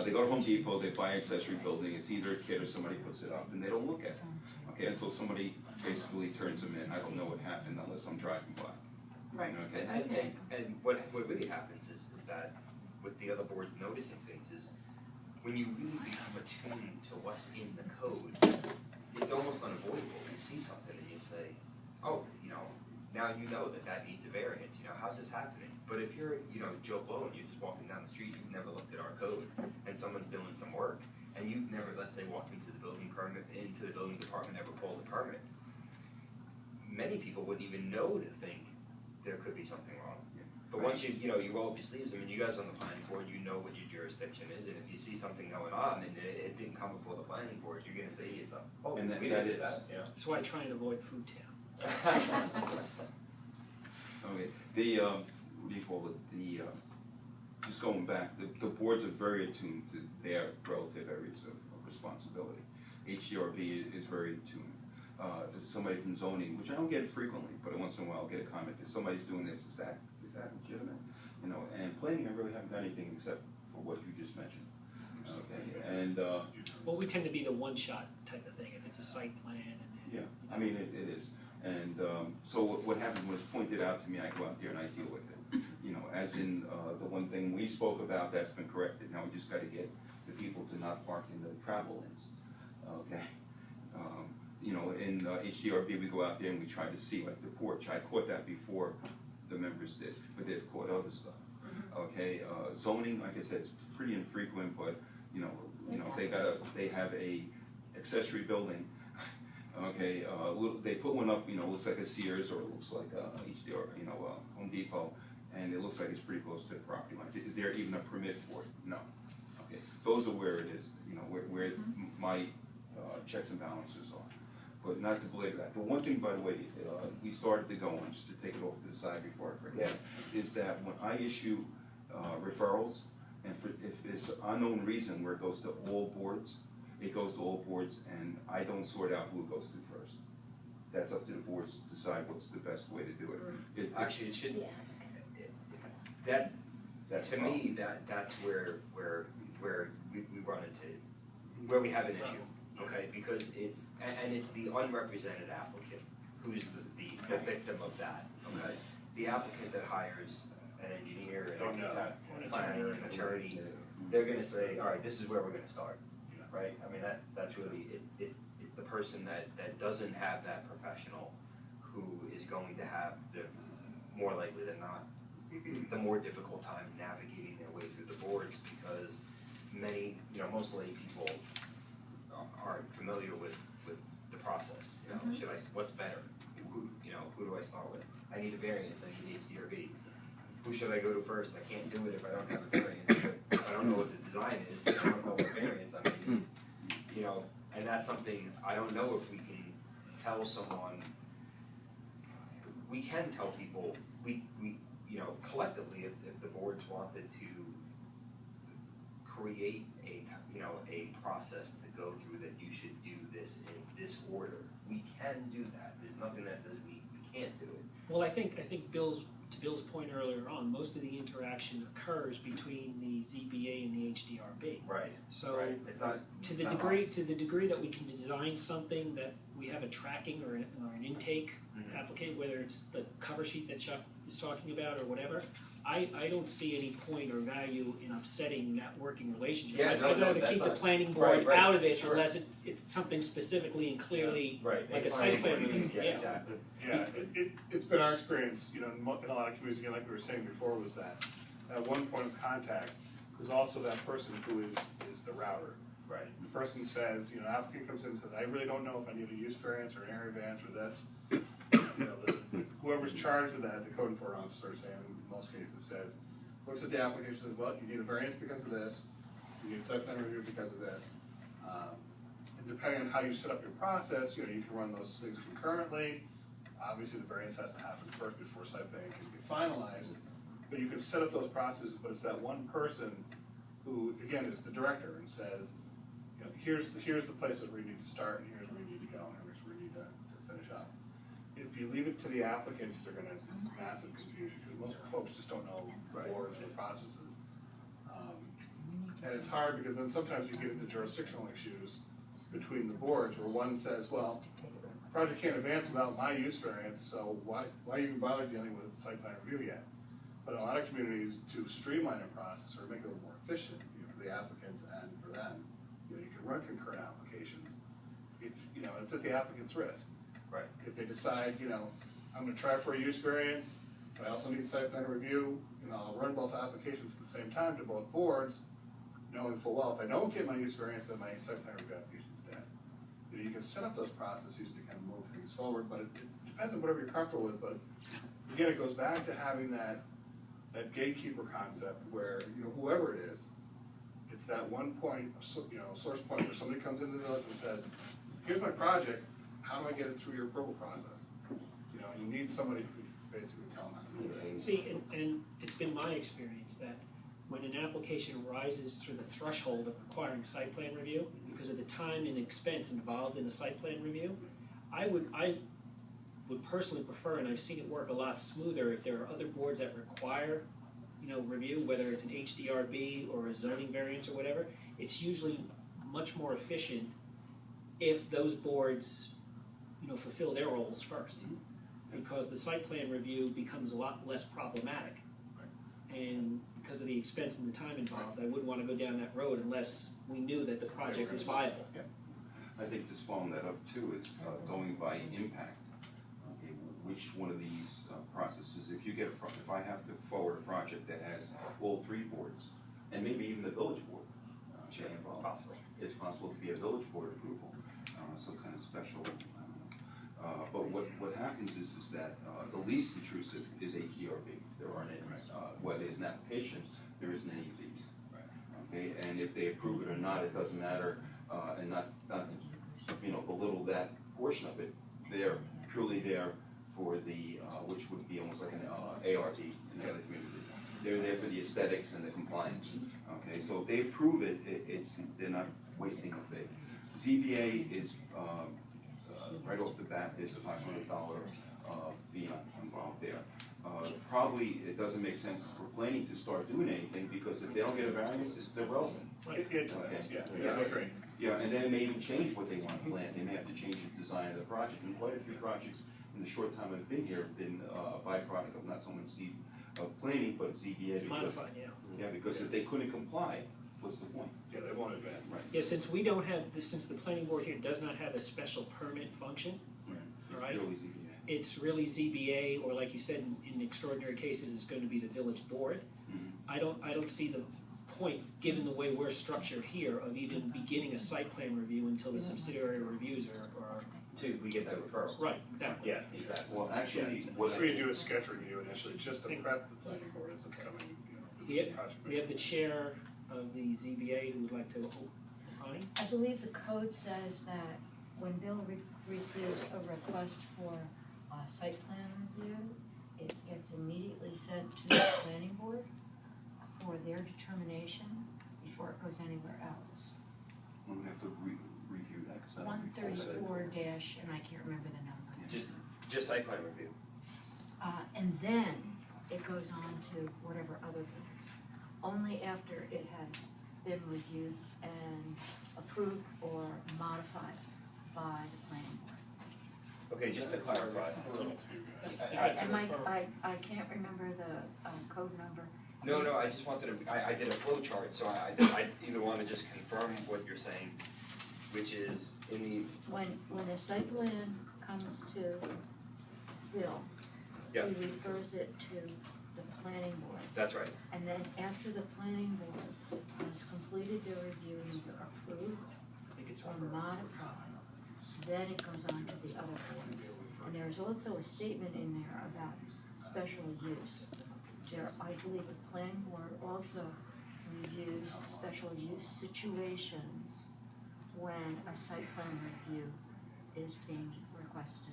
They go to Home Depot, they buy an accessory building, it's either a kid or somebody puts it up, and they don't look at it, okay, until somebody basically turns them in. I don't know what happened unless I'm driving by. Right. Okay. And what really happens is that with the other boards noticing things is when you really become attuned to what's in the code, it's almost unavoidable. You see something and you say, oh, you know, now you know that needs a variance. You know, how's this happening? But if you're, you know, Joe Blow and you're just walking down the street, you've never looked at our code, and someone's doing some work, and you've never, let's say, walked into the building department, ever pulled a permit, many people wouldn't even know to think there could be something wrong. But once you roll up your sleeves, I mean, you guys on the planning board, you know what your jurisdiction is, and if you see something going on and it didn't come before the planning board, you're gonna say to yourself, oh, And we that didn't see is. that, you know? That's why I try and avoid Food Town. Okay, what do you call it, just going back, the boards are very attuned to their relative areas of responsibility. HDRB is very attuned. Somebody from zoning, which I don't get frequently, but once in a while I'll get a comment that somebody's doing this, is that legitimate? You know, and planning, I really haven't done anything except for what you just mentioned. Okay, and, Well, we tend to be the one-shot type of thing, if it's a site plan and. yeah, I mean, it is. And so what happened was pointed out to me, I go out there and I deal with it. You know, as in the one thing we spoke about, that's been corrected. Now we just got to get the people to not park in the travel lanes. Okay. You know, in HDRB, we go out there and we try to see, like the porch. I caught that before the members did, but they've caught other stuff. Okay, zoning, like I said, it's pretty infrequent, but you know, they have a accessory building. Okay, they put one up, you know, looks like a Sears or it looks like a HDR, you know, Home Depot, and it looks like it's pretty close to the property line. Is there even a permit for it? No. Okay, those are where it is, you know, where my checks and balances are. But not to belabor that. The one thing, by the way, we started to go on, just to take it off to the side before I forget, is that when I issue referrals, and if it's unknown reason where it goes to all boards, it goes to all boards, and I don't sort out who it goes to first. That's up to the boards to decide what's the best way to do it. Actually, it should, Yeah. to me, that's where we run into, where we have an issue, okay? Because it's the unrepresented applicant who's the victim of that, okay? The applicant that hires an engineer, an architect, a planner, an attorney, they're gonna say, all right, this is where we're gonna start, right? I mean, that's really, it's the person that doesn't have that professional who is going to have the, more likely than not, the more difficult time navigating their way through the boards, because many, most lay people aren't familiar with the process. What's better? Who do I start with? I need a variance, I need HDRB. Who should I go to first? I can't do it if I don't have a variance. If I don't know what the design is, then I don't know what variance I need. And that's something I don't know if we can tell someone. We can tell people, we collectively, if the boards wanted to create a process to go through that you should do this in this order, we can do that. There's nothing that says we can't do it. Well, I think to Bill's point earlier on, most of the interaction occurs between the ZBA and the HDRB. Right. So Right. It's not to the not degree us. to the degree that we can design something that we have a tracking or an intake application, whether it's the cover sheet that Chuck is talking about or whatever, I don't see any point or value in upsetting that working relationship. Yeah, I'd no, rather that's keep the not- planning board right, out of it sure. unless it's something specifically and clearly Right. like a site plan review. Yeah, exactly. Yeah, it's been our experience, in a lot of communities, again, like we were saying before, was that at one point of contact, there's also that person who is the router. Right. The person says, you know, applicant comes in and says, I really don't know if I need a use variance or an area variance or this. You know, whoever's charged with that, the code enforcement officer, say, in most cases says, looks at the application, says, well, you need a variance because of this, you need site plan review because of this. And depending on how you set up your process, you know, you can run those things concurrently. Obviously, the variance has to happen first before site plan can be finalized. But you can set up those processes, but it's that one person who, again, is the director and says, you know, here's the places where you need to start, and here's where you need to go, and here's where you need to finish up. If you leave it to the applicants, they're gonna, it's massive confusion, because most folks just don't know boards or processes. And it's hard, because then sometimes you get into jurisdictional issues between the boards, where one says, well, the project can't advance without my use variance, so why even bother dealing with site plan review yet? But in a lot of communities, to streamline a process or make it a little more efficient, you know, for the applicants and for them, you know, you can run concurrent applications. If, you know, it's at the applicant's risk. Right. If they decide, you know, I'm gonna try for a use variance, but I also need site plan review, you know, I'll run both applications at the same time to both boards, knowing full well, if I don't get my use variance, then my site plan review application's dead. You know, you can set up those processes to kind of move things forward, but it depends on whatever you're comfortable with, but again, it goes back to having that gatekeeper concept where, you know, whoever it is, it's that one point, you know, source point where somebody comes into the village and says, here's my project, how do I get it through your approval process? You know, you need somebody who can basically tell them how to do it. See, and it's been my experience that when an application rises through the threshold of requiring site plan review, because of the time and expense involved in the site plan review, I would personally prefer, and I've seen it work a lot smoother, if there are other boards that require, you know, review, whether it's an HDRB or a zoning variance or whatever, it's usually much more efficient if those boards, you know, fulfill their roles first. Because the site plan review becomes a lot less problematic. And because of the expense and the time involved, I wouldn't want to go down that road unless we knew that the project was viable. I think just following that up too is going by impact. Okay, which one of these processes, if I have to forward a project that has all three boards, and maybe even the village board, it's possible to be a village board approval, some kind of special, but what happens is that the least intrusive is HDRB. There aren't any, whether there's an application, there isn't any fees. Okay, and if they approve it or not, it doesn't matter, and not you know, belittle that portion of it. They're purely there for the, which would be almost like an ARB in the other community. They're there for the aesthetics and the compliance. Okay, so if they approve it, they're not wasting a fee. ZBA is, right off the bat, there's a $500 fee involved there. Probably it doesn't make sense for planning to start doing anything, because if they don't get a variance, it's irrelevant. I agree. Yeah, and then it may even change what they want to plan. They may have to change the design of the project. And quite a few projects in the short time I've been here have been a byproduct of not so much planning, but ZBA. Modified, yeah. Yeah, because if they couldn't comply, what's the point? Yeah, they won't advance. Right. Yeah, since we don't have, since the planning board here does not have a special permit function, right? It's It's really really ZBA. ZBA, or like you said, in extraordinary cases, it's going to be the village board. I don't see the point, given the way we're structured here, of even beginning a site plan review until the subsidiary reviews are We get that referral. right, exactly. Yeah, exactly. Well, actually, what We do a sketch review initially, just to prep the planning board as it's coming, you know, We with have, the project. we have the chair of the ZBA who would like to opine. I believe the code says that when Bill receives a request for a site plan review, it gets immediately sent to the planning board for their determination before it goes anywhere else. we have to review that, because I don't recall that. 134 and I can't remember the number. Just site plan review. And then it goes on to whatever other things. Only after it has been reviewed and approved or modified by the planning board. Okay, just to clarify. And I can't remember the code number. No, I just wanted to, I did a flow chart, so I either want to just confirm what you're saying, which is in the, When a site plan comes to Bill, Yeah. he refers it to the planning board. That's right. And then after the planning board has completed their review and either approved I think it's or referral. modified, then it goes on to the other boards. And there's also a statement in there about special use. There, I believe the planning board also reviews special use situations when a site plan review is being requested.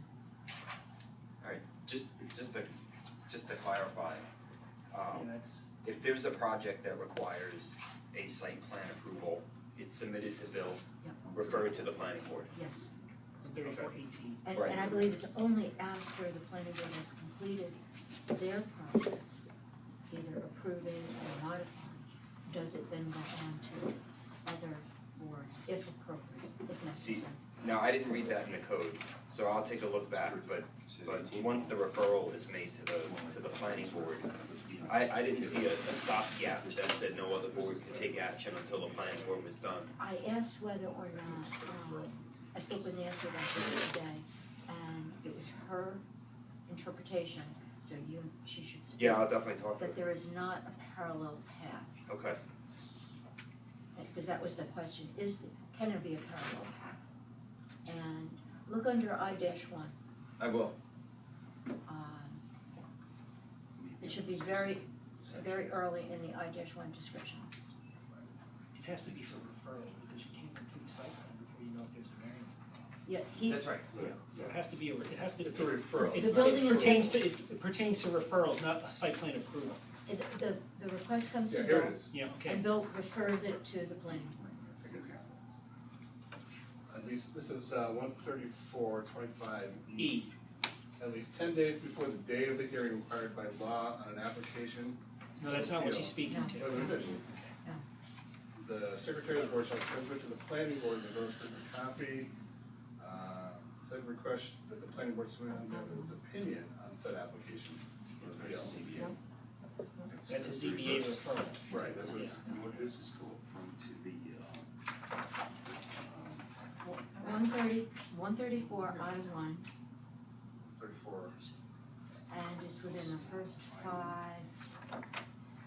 Alright, just to clarify, Yeah, that's, if there's a project that requires a site plan approval, it's submitted to Bill, Yep. referred to the planning board. Yes. 3418. And I believe it's only after the planning board has completed their process, either approving or modifying, does it then go on to other boards, if appropriate, if necessary. Now, I didn't read that in the code, so I'll take a look back, but once the referral is made to the planning board, I didn't see a stopgap that said no other board could take action until the planning board was done. I asked whether or not, I spoke with Nancy about this today, and it was her interpretation, so she should speak. Yeah, I'll definitely talk to That her. there is not a parallel path, Okay, because that was the question, can there be a parallel path? And look under I-1, I will. it should be very, very early in the I-1 description. It has to be for referral because you can't complete site plan before you know if there's a variance. Yeah, That's right. Yeah, so it has to be, it has to. It's a referral. It- The building it pertains is- to, it pertains to referrals, not a site plan approval. The request comes to Yeah, here Bill, it is. Yeah, okay. and Bill refers it to the planning board. At least, this is 13425 E. At least 10 days before the date of the hearing required by law on an application. No, that's not what she's speaking No. to. The secretary of the board shall transmit to the planning board the notice written copy. Said request that the planning board submit on its opinion on said application. That's a ZBA referral. Right, that's what. Yeah. What does this go from to the, 134 I-1, 34. and it's within the first 5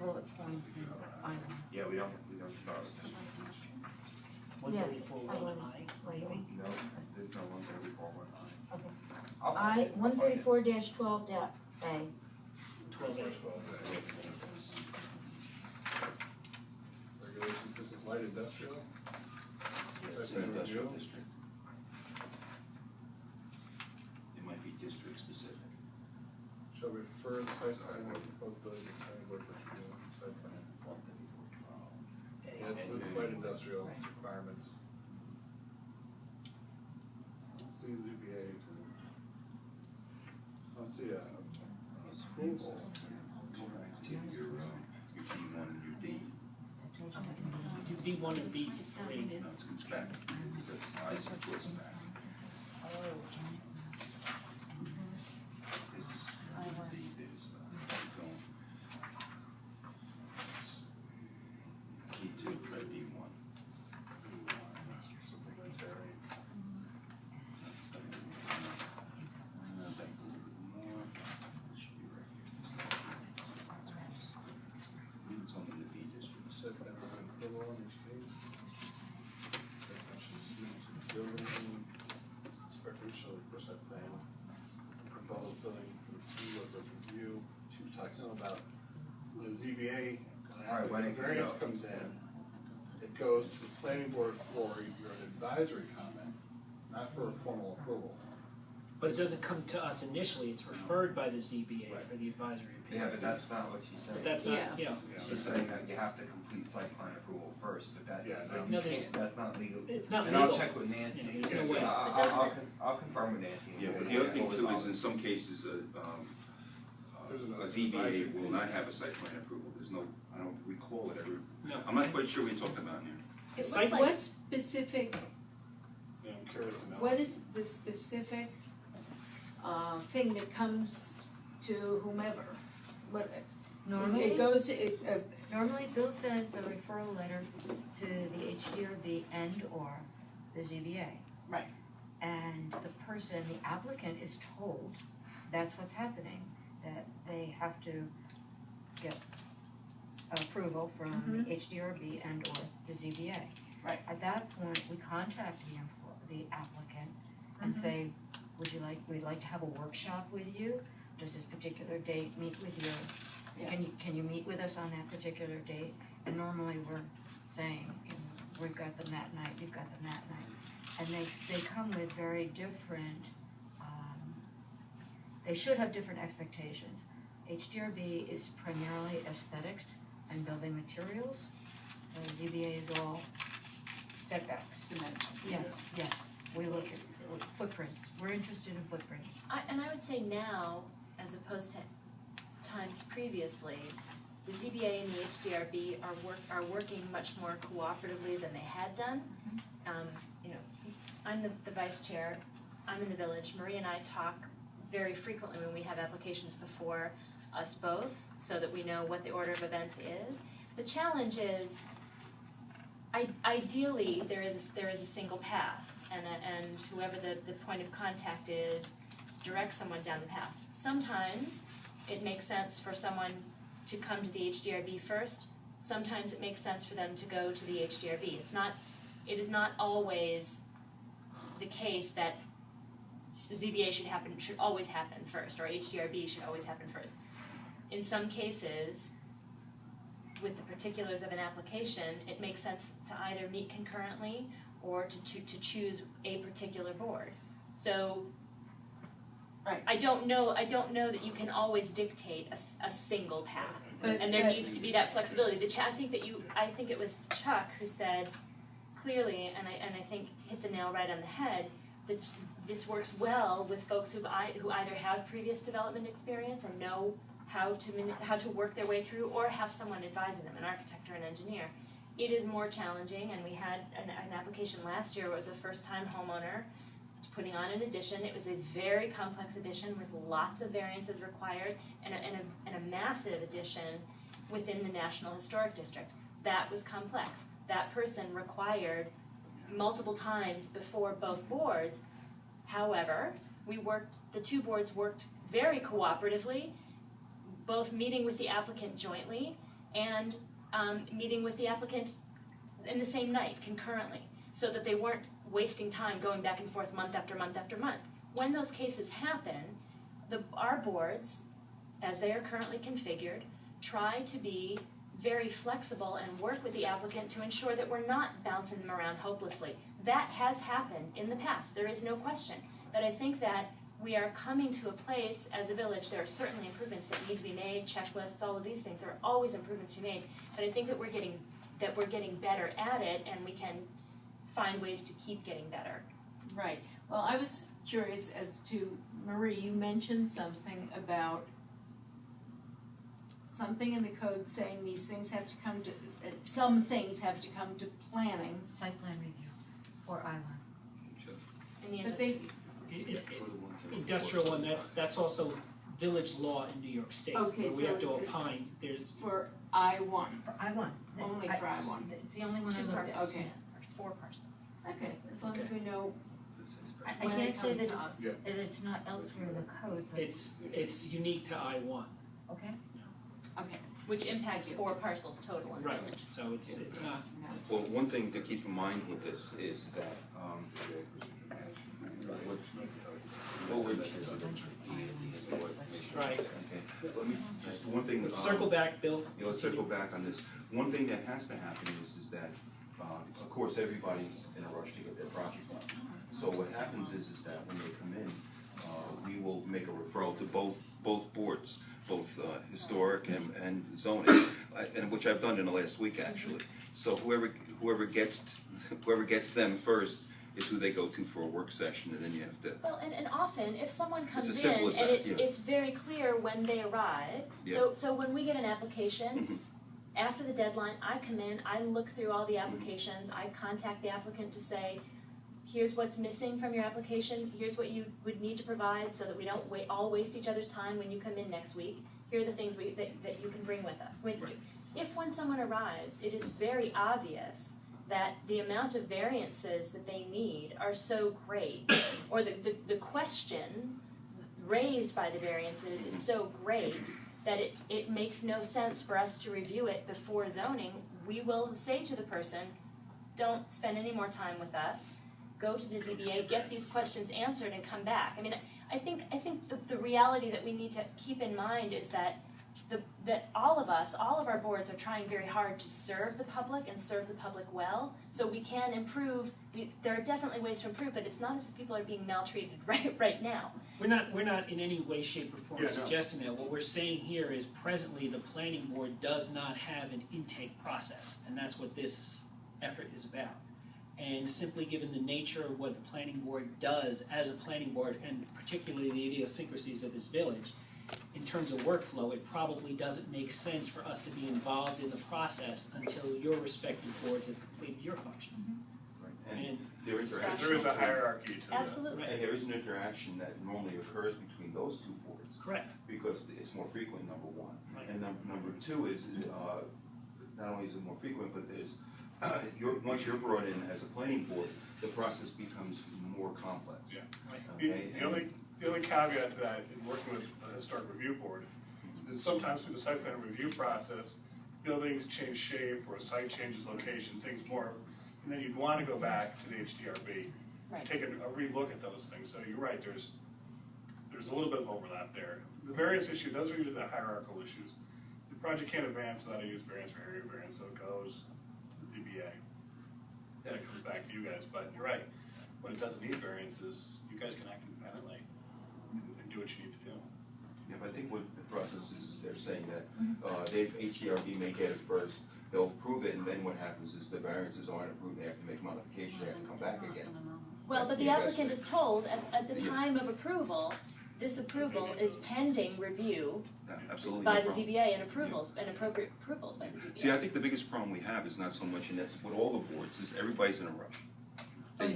bullet points in I-1. Yeah, we don't start with that. 134 I was, I. wait, wait. No, there's no 134 1 Okay. I'll find it. 134-12 A. 12A. Regulations, this is light industrial. it's an industrial district. It might be district specific. Shall refer the site plan or proposed building to planning board for review of the site plan. Yeah, it's light industrial requirements. Let's see ZBA. Let's see, approval. To your T1 and your D. B1 and B3. No, it's back, because that's, I support some back. This is, D, there's, going. T2, try D1. Supplementary. Back a little bit more. Should be right here. It's only the B district. Site plan approval in each case. Site plan should submit to the building inspector shall refer site plan. Proposed building for the review. She was talking about the ZBA. Alright, when The it can variance go. comes in, it goes to the planning board for your advisory comment, not for a formal approval. But it doesn't come to us initially, it's referred by the ZBA for the advisory Yeah, opinion. but that's not what she's saying. But that's not, Yeah. She's saying that you have to complete site plan approval first, but that, Yeah, but no, you there's- can't, that's not legal. It's not And I'll legal. check with Nancy. Yeah, there's no way. I'll confirm with Nancy. Yeah, but the other thing too is in some cases, There's another a ZBA advisory will not have a site plan approval. There's no, I don't recall it ever. No. I'm not quite sure what you're talking about here. The site plan- What specific, Yeah, I'm curious to know. what is the specific thing that comes to whomever? What, Normally, it goes, normally Bill sends a referral letter to the HDRB and/or the ZBA. Right. And the person, the applicant is told that's what's happening, that they have to get approval from the HDRB and or the ZBA. Right. At that point, we contact the applicant and say, we'd like to have a workshop with you. Does this particular date meet with you? Yeah. Can you meet with us on that particular date? And normally we're saying, we've got them that night, you've got them that night. And they come with very different, they should have different expectations. HDRB is primarily aesthetics and building materials. ZBA is all setbacks. Yes, we look at footprints, we're interested in footprints. And I would say now, as opposed to times previously, the ZBA and the HDRB are working much more cooperatively than they had done. You know, I'm the vice chair, I'm in the village, Marie and I talk very frequently when we have applications before us both, so that we know what the order of events is. The challenge is, ideally, there is a single path, and whoever the point of contact is directs someone down the path. Sometimes it makes sense for someone to come to the HDRB first. Sometimes it makes sense for them to go to the HDRB. It is not always the case that ZBA should always happen first, or HDRB should always happen first. In some cases, with the particulars of an application, it makes sense to either meet concurrently or to choose a particular board. So, right. I don't know that you can always dictate a single path, and there needs to be that flexibility. I think it was Chuck who said clearly, and I think hit the nail right on the head, that this works well with folks who either have previous development experience and know how to work their way through, or have someone advising them, an architect or an engineer. It is more challenging, and we had an application last year where it was a first-time homeowner putting on an addition. It was a very complex addition with lots of variances required, and a massive addition within the National Historic District. That was complex. That person required multiple times before both boards. However, the two boards worked very cooperatively, both meeting with the applicant jointly and meeting with the applicant in the same night concurrently, so that they weren't wasting time going back and forth month after month after month. When those cases happen, our boards, as they are currently configured, try to be very flexible and work with the applicant to ensure that we're not bouncing them around hopelessly. That has happened in the past, there is no question. But I think that we are coming to a place as a village, there are certainly improvements that need to be made, checklists, all of these things, there are always improvements to be made, but I think that we're getting better at it, and we can find ways to keep getting better. Right. Well, I was curious as to, Marie, you mentioned something about something in the code saying these things have to come to, some things have to come to planning. Site plan review for I-1. In the But they, Industrial one, that's also village law in New York State, Okay, where we so have to it's opine, there's, for I-1. For I-1. Only for I-1. It's the only one I Two looked at. parcels, Okay. or 4 parcels. Okay, as long as we know. I When it can't say comes that to it's, us. that it's not elsewhere in the code, but, it's unique to I-1. okay? Okay. Which impacts 4 parcels total in the Right, village. so it's not, Well, one thing to keep in mind with this is that, right. Okay, let me, just one thing. Let's circle back, Bill. Let's circle back on this. One thing that has to happen is that, of course, everybody's in a rush to get their project done. So what happens is that when they come in, we will make a referral to both boards, both historic and zoning, and which I've done in the last week, actually. So whoever gets them first is who they go to for a work session, and then you have to. Well, and often, if someone comes as in simple and as that, it's very clear when they arrive, so when we get an application, after the deadline, I come in, I look through all the applications, I contact the applicant to say, here's what's missing from your application, here's what you would need to provide so that we don't all waste each other's time when you come in next week, here are the things that you can bring with you. If when someone arrives, it is very obvious that the amount of variances that they need are so great, or the question raised by the variances is so great that it makes no sense for us to review it before zoning, we will say to the person, don't spend any more time with us, go to the ZBA, get these questions answered and come back. I mean, I think the reality that we need to keep in mind is that that all of us, all of our boards are trying very hard to serve the public and serve the public well, so we can improve. There are definitely ways to improve, but it's not as if people are being maltreated right now. We're not in any way, shape, or form suggesting that. What we're saying here is presently the planning board does not have an intake process, and that's what this effort is about. And simply given the nature of what the planning board does as a planning board, and particularly the idiosyncrasies of this village, in terms of workflow, it probably doesn't make sense for us to be involved in the process until your respective boards have completed your functions. And there There is a hierarchy to that. Absolutely. And there is an interaction that normally occurs between those two boards. Correct. Because it's more frequent, number one. Right. And number two is, not only is it more frequent, but there's, once you're brought in as a planning board, the process becomes more complex. Yeah. Right. Okay? The only caveat to that, in working with the historic review board, is sometimes through the site plan review process, buildings change shape or site changes location, things more, and then you'd want to go back to the HDRB, Right. take a relook at those things. So you're right, there's a little bit of overlap there. The variance issue, those are usually the hierarchical issues. The project can't advance without a use variance or area variance, so it goes to the ZBA. Then it comes back to you guys, but you're right, when it doesn't need variances, you guys can act independently and do what you need to do. Yeah, but I think what the process is they're saying that, HDRB may get it first, they'll approve it, and then what happens is the variances aren't approved, they have to make modifications, they have to come back again. Well, That's but the the applicant is investment. told at the Yeah. time of approval, this approval is pending review Yeah, absolutely. by no the problem. ZBA and approvals, and appropriate approvals by the ZBA. See, I think the biggest problem we have is not so much, and that's with all the boards, is everybody's in a rush.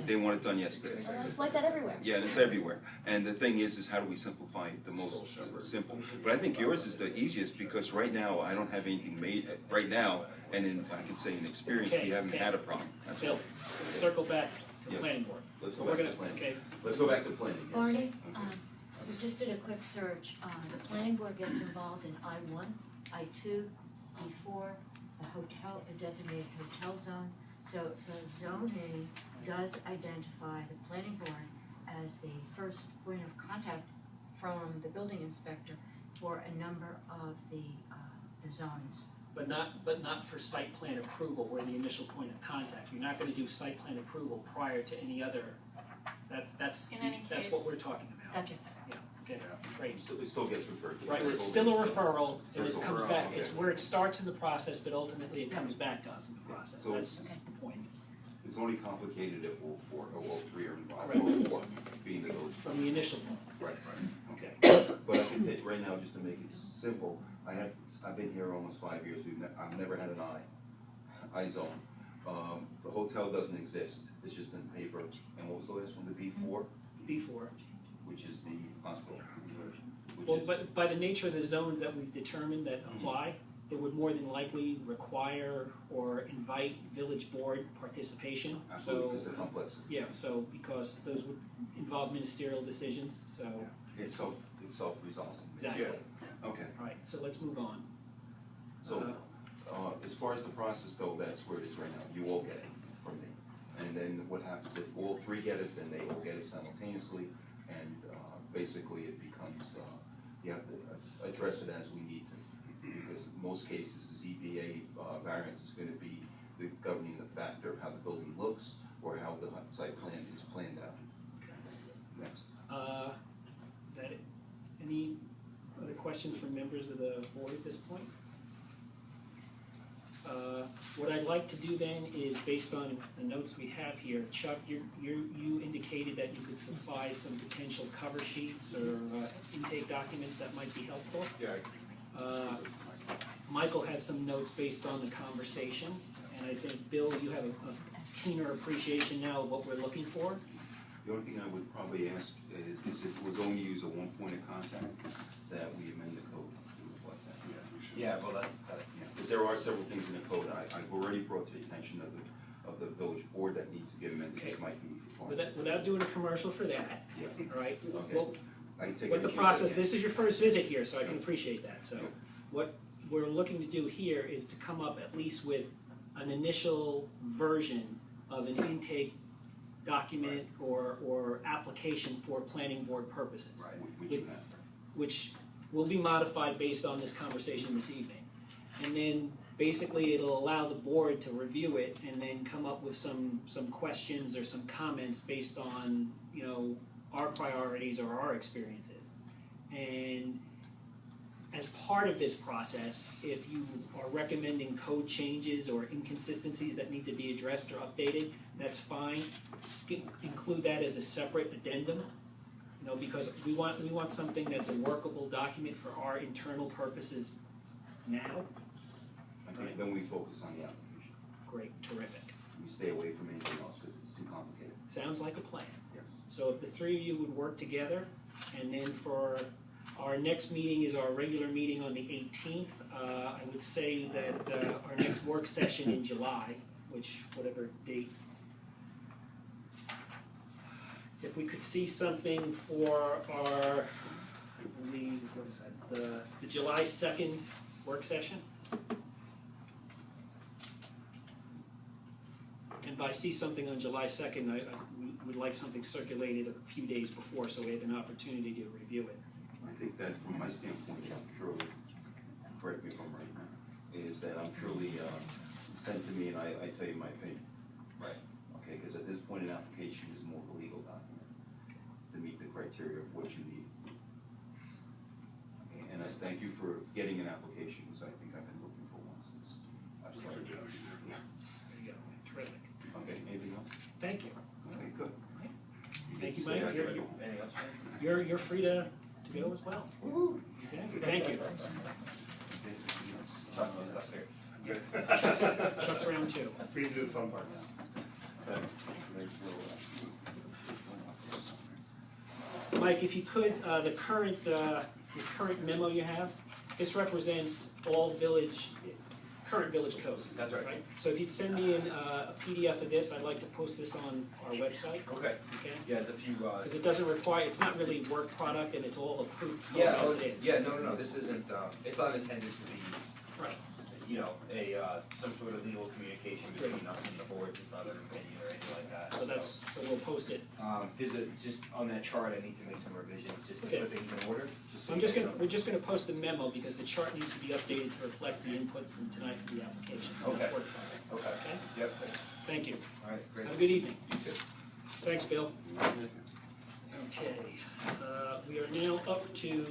They want it done yesterday. Well, it's like that everywhere. Yeah, and it's everywhere. And the thing is how do we simplify it the most simple? But I think yours is the easiest because right now, I don't have anything made, right now, and in, I can say in experience, we haven't had a problem. That's all. Bill, let's circle back to the Yeah. planning board. Let's go We're back to gonna- planning. Okay, Let's go back to planning, yes. Barney, Okay. we just did a quick search, the planning board gets involved in I-1, I-2, E4, the hotel, the designated hotel zone. So the zoning does identify the planning board as the first point of contact from the building inspector for a number of the zones. but not for site plan approval, we're the initial point of contact. You're not gonna do site plan approval prior to any other, that's In any that's case. what we're talking about. Gotcha. Yeah, okay, great. It still gets referred to. Right, it's still a referral, and it First comes referral, back, okay. it's where it starts in the process, but ultimately it comes back to us in the process, So that's it's- the point. It's only complicated if all four, or all three are involved, all four being the village. From the initial point, Right, okay. but I can take, right now, just to make it simple, I've been here almost 5 years, I've never had an I zone. The hotel doesn't exist, it's just in paper, and what was the last one, the B4, Before. which is the hospital, which Well, is. but by the nature of the zones that we've determined that apply, it would more than likely require or invite village board participation, Absolutely, so. because of complexity. Yeah, so, because those would involve ministerial decisions, so, It's self-resolving. exactly. Okay, Alright, so let's move on. so, as far as the process though, that's where it is right now, you all get it from me. And then what happens, if all three get it, then they all get it simultaneously, and, basically it becomes, you have to address it as we need to. Because in most cases, the ZBA, variance is gonna be the governing the factor of how the building looks, or how the site plan is planned out. Next. Is that it? Any other questions from members of the board at this point? What I'd like to do then is, based on the notes we have here, Chuck, you indicated that you could supply some potential cover sheets or intake documents that might be helpful. Yeah. Michael has some notes based on the conversation, and I think, Bill, you have a keener appreciation now of what we're looking for. The only thing I would probably ask is if we're going to use a one point of contact, that we amend the code to reflect that. Yeah, well, that's, Because there are several things in the code I've already brought to the attention of the village board that needs to get amended, Okay. which might be. part of it. Without doing a commercial for that, Yeah, all right? Okay. Well, take what any the chance process, I can. this is your first visit here, so I can appreciate that, so. What we're looking to do here is to come up at least with an initial version of an intake document or application for planning board purposes. Right, which you have. Which will be modified based on this conversation this evening. And then basically it'll allow the board to review it and then come up with some questions or some comments based on, you know, our priorities or our experiences. And as part of this process, if you are recommending code changes or inconsistencies that need to be addressed or updated, that's fine. Include that as a separate addendum, you know, because we want something that's a workable document for our internal purposes now. I think then we focus on the application. Great, terrific. We stay away from anything else because it's too complicated. Sounds like a plan. Yes. So if the three of you would work together, and then for our next meeting is our regular meeting on the 18th. I would say that our next work session in July, which whatever date, if we could see something for our, I believe, what is that, the July 2nd work session? And by see something on July 2nd, we would like something circulated a few days before so we have an opportunity to review it. I think that from my standpoint, purely, correct me if I'm right, is that I'm purely sent to me and I tell you my opinion. Right. Okay, because at this point, an application is more of a legal document to meet the criteria of what you need. Okay, and I thank you for getting an application, because I think I've been looking for one since I've started. Yeah. There you go, terrific. Okay, anything else? Thank you. Okay, good. Thank you, Say Mike. I You're, gotta go. Anything else? you're free to go as well. Okay, thank you. Chuck, you stop there. Shuts around two. We can do the fun part now. Mike, if you could, the current, this current memo you have, this represents all current village code. That's right. So if you'd send me a PDF of this, I'd like to post this on our website, Okay, okay? yeah, there's a few, Because it doesn't require, it's not really work product and it's all approved code yeah, as it is. yeah, no, this isn't, it's not intended to be, Right. you know, some sort of legal communication between us and the boards, it's not an opinion or anything like that. So we'll post it. There's just on that chart, I need to make some revisions, just to Okay. put things in order, just so I'm you just guys gonna, know. we're just gonna post the memo because the chart needs to be updated to reflect the input from tonight for the application, so let's Okay. work on it. Okay, Okay? yep, Thank you. alright, great. Have a good evening. You too. Thanks, Bill. Okay, we are now up to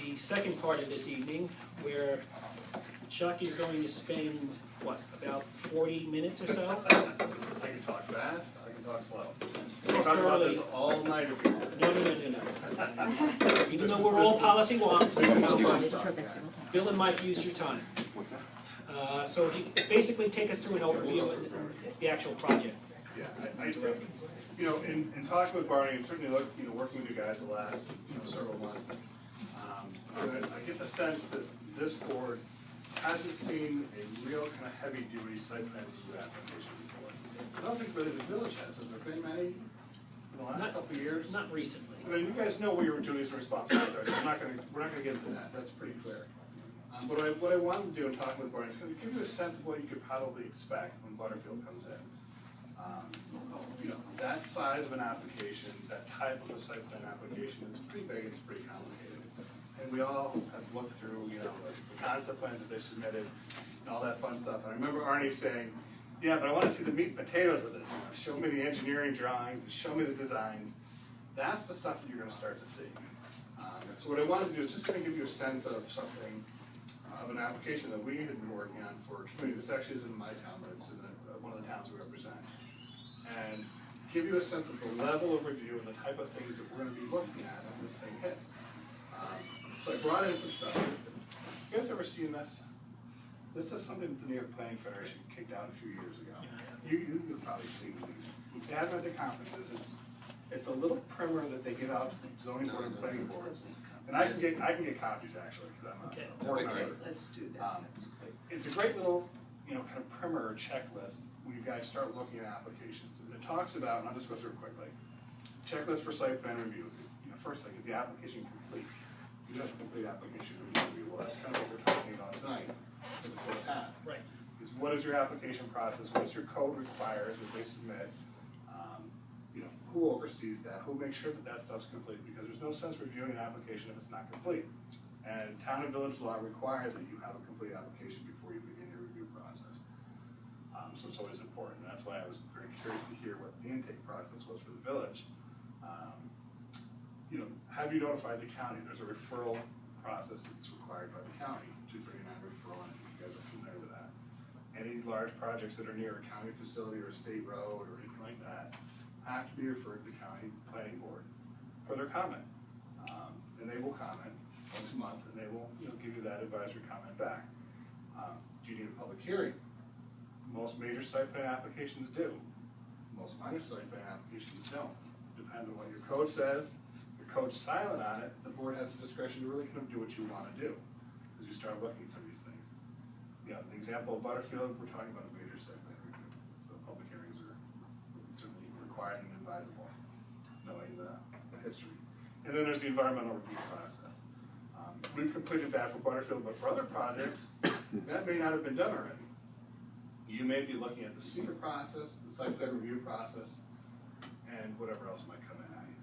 the second part of this evening, where Chuck is going to spend, what, about 40 minutes or so? I can talk fast, I can talk slow. We'll talk about this all night if we want. No. Even though we're all policy wonks, Bill and Mike use your time. So if you basically take us through an overview of the actual project. Yeah, I think, you know, in talking with Barney, and certainly working with you guys the last, several months, I get the sense that this board hasn't seen a real kind of heavy-duty site plan review application before. I don't think really the village has. Has there been many in the last couple of years? Not recently. I mean, you guys know what your duties and responsibilities are, so we're not gonna get into that, that's pretty clear. But what I wanted to do in talking with Barney is kind of give you a sense of what you could probably expect when Butterfield comes in. That size of an application, that type of a site plan application is pretty big and it's pretty complicated. And we all have looked through, the concept plans that they submitted and all that fun stuff. And I remember Arnie saying, yeah, but I want to see the meat and potatoes of this. Show me the engineering drawings and show me the designs. That's the stuff that you're going to start to see. So what I wanted to do is just kind of give you a sense of something, of an application that we had been working on for a community. This actually isn't in my town, but it's in one of the towns we represent. And give you a sense of the level of review and the type of things that we're going to be looking at when this thing hits. So I brought in some stuff. You guys ever seen this? This is something the New York Planning Federation kicked out a few years ago. You've probably seen these. We've had them at the conferences. It's a little primer that they give out to zoning board and planning boards. And I can get copies actually, because I'm a board member. Let's do that. It's a great little, kind of primer or checklist when you guys start looking at applications. And it talks about, and I'll just go through it quickly, checklist for site plan review, first thing, is the application complete? You have a complete application review, well, that's kind of what we're talking about tonight, for the first half. Right. Is what is your application process, what does your code requires, what they submit, who oversees that, who makes sure that that stuff's complete, because there's no sense reviewing an application if it's not complete. And town and village law require that you have a complete application before you begin your review process. So it's always important, and that's why I was very curious to hear what the intake process was for the village. Have you notified the county? There's a referral process that's required by the county, 239 referral, and I think you guys are familiar with that. Any large projects that are near a county facility or a state road or anything like that have to be referred to the county planning board for their comment. And they will comment once a month, and they will give you that advisory comment back. Do you need a public hearing? Most major site plan applications do. Most minor site plan applications don't. Depends on what your code says. If your code's silent on it, the board has the discretion to really kind of do what you want to do as you start looking for these things. The example of Butterfield, we're talking about a major site plan review. So public hearings are certainly required and advisable, knowing the history. And then there's the environmental review process. We've completed that for Butterfield, but for other projects, that may not have been done already. You may be looking at the SEMA process, the site plan review process, and whatever else might come in at you.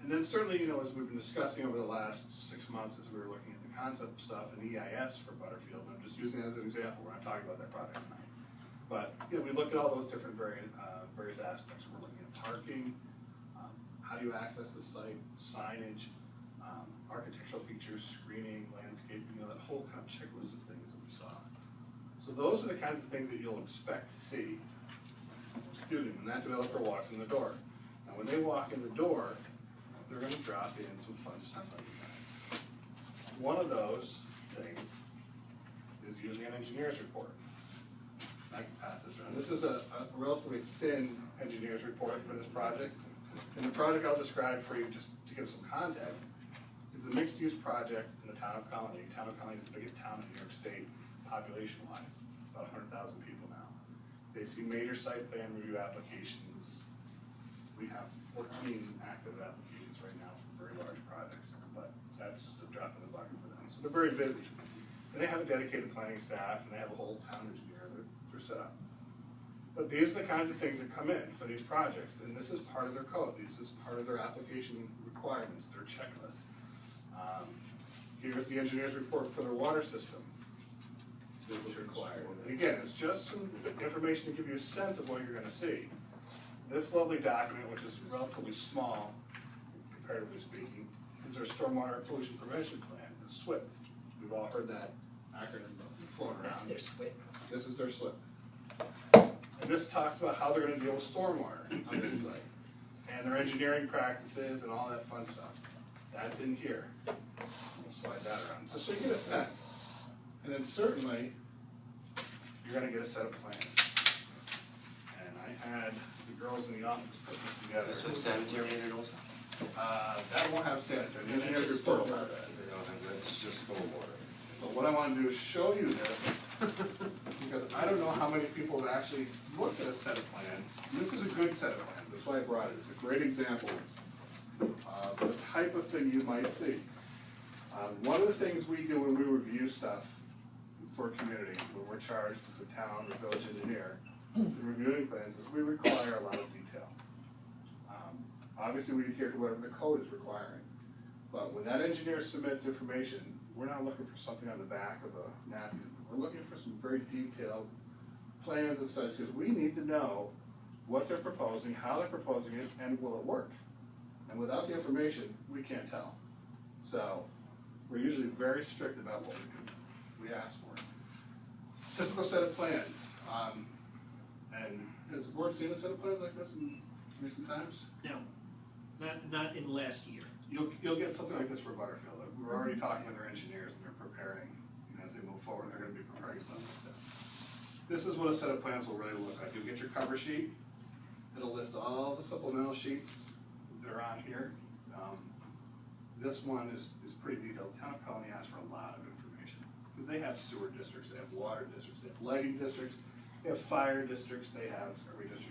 And then certainly, as we've been discussing over the last 6 months as we were looking at the concept stuff and EIS for Butterfield, I'm just using it as an example, we're not talking about that project tonight. But we looked at all those different various aspects. We're looking at parking, how do you access the site, signage, architectural features, screening, landscaping, that whole kind of checklist of things that we saw. So those are the kinds of things that you'll expect to see, when that developer walks in the door. Now when they walk in the door, they're going to drop in some fun stuff on you guys. One of those things is using an engineer's report. I can pass this around. This is a relatively thin engineer's report for this project. And the project I'll describe for you, just to give some context, is a mixed-use project in the town of Colony. Town of Colony is the biggest town in New York State, population-wise, about 100,000 people now. They see major site plan review applications. We have 14 active applications right now for very large projects, but that's just a drop in the bucket for them. So they're very busy. And they have a dedicated planning staff, and they have a whole town engineer that they're set up. But these are the kinds of things that come in for these projects, and this is part of their code. This is part of their application requirements, their checklist. Here's the engineer's report for their water system that was required. And again, it's just some information to give you a sense of what you're going to see. This lovely document, which is relatively small, comparatively speaking, is their stormwater pollution prevention plan, the SWIP. We've all heard that acronym floating around. That's their SWIP. This is their SWIP. And this talks about how they're going to deal with stormwater on this site, and their engineering practices and all that fun stuff. That's in here. We'll slide that around, just so you get a sense. And then certainly, you're going to get a set of plans. And I had the girls in the office put this together. This was sanitary and also? That won't have sanitary. The engineer's report will have that. They don't have that, it's just stormwater. But what I want to do is show you this, because I don't know how many people have actually looked at a set of plans. And this is a good set of plans, that's why I brought it. It's a great example of the type of thing you might see. One of the things we do when we review stuff for a community, when we're charged as the town or village engineer, in reviewing plans, is we require a lot of detail. Obviously, we adhere to whatever the code is requiring. But when that engineer submits information, we're not looking for something on the back of a napkin. We're looking for some very detailed plans and such, because we need to know what they're proposing, how they're proposing it, and will it work? And without the information, we can't tell. So we're usually very strict about what we ask for. Typical set of plans. And has the board seen a set of plans like this in recent times? No, not in the last year. You'll get something like this for Butterfield. We're already talking with their engineers, and they're preparing, as they move forward, they're going to be preparing something like this. This is what a set of plans will really look like. You'll get your cover sheet. It'll list all the supplemental sheets that are on here. This one is pretty detailed. Town of Colony asks for a lot of information, because they have sewer districts, they have water districts, they have lighting districts, they have fire districts, they have every district.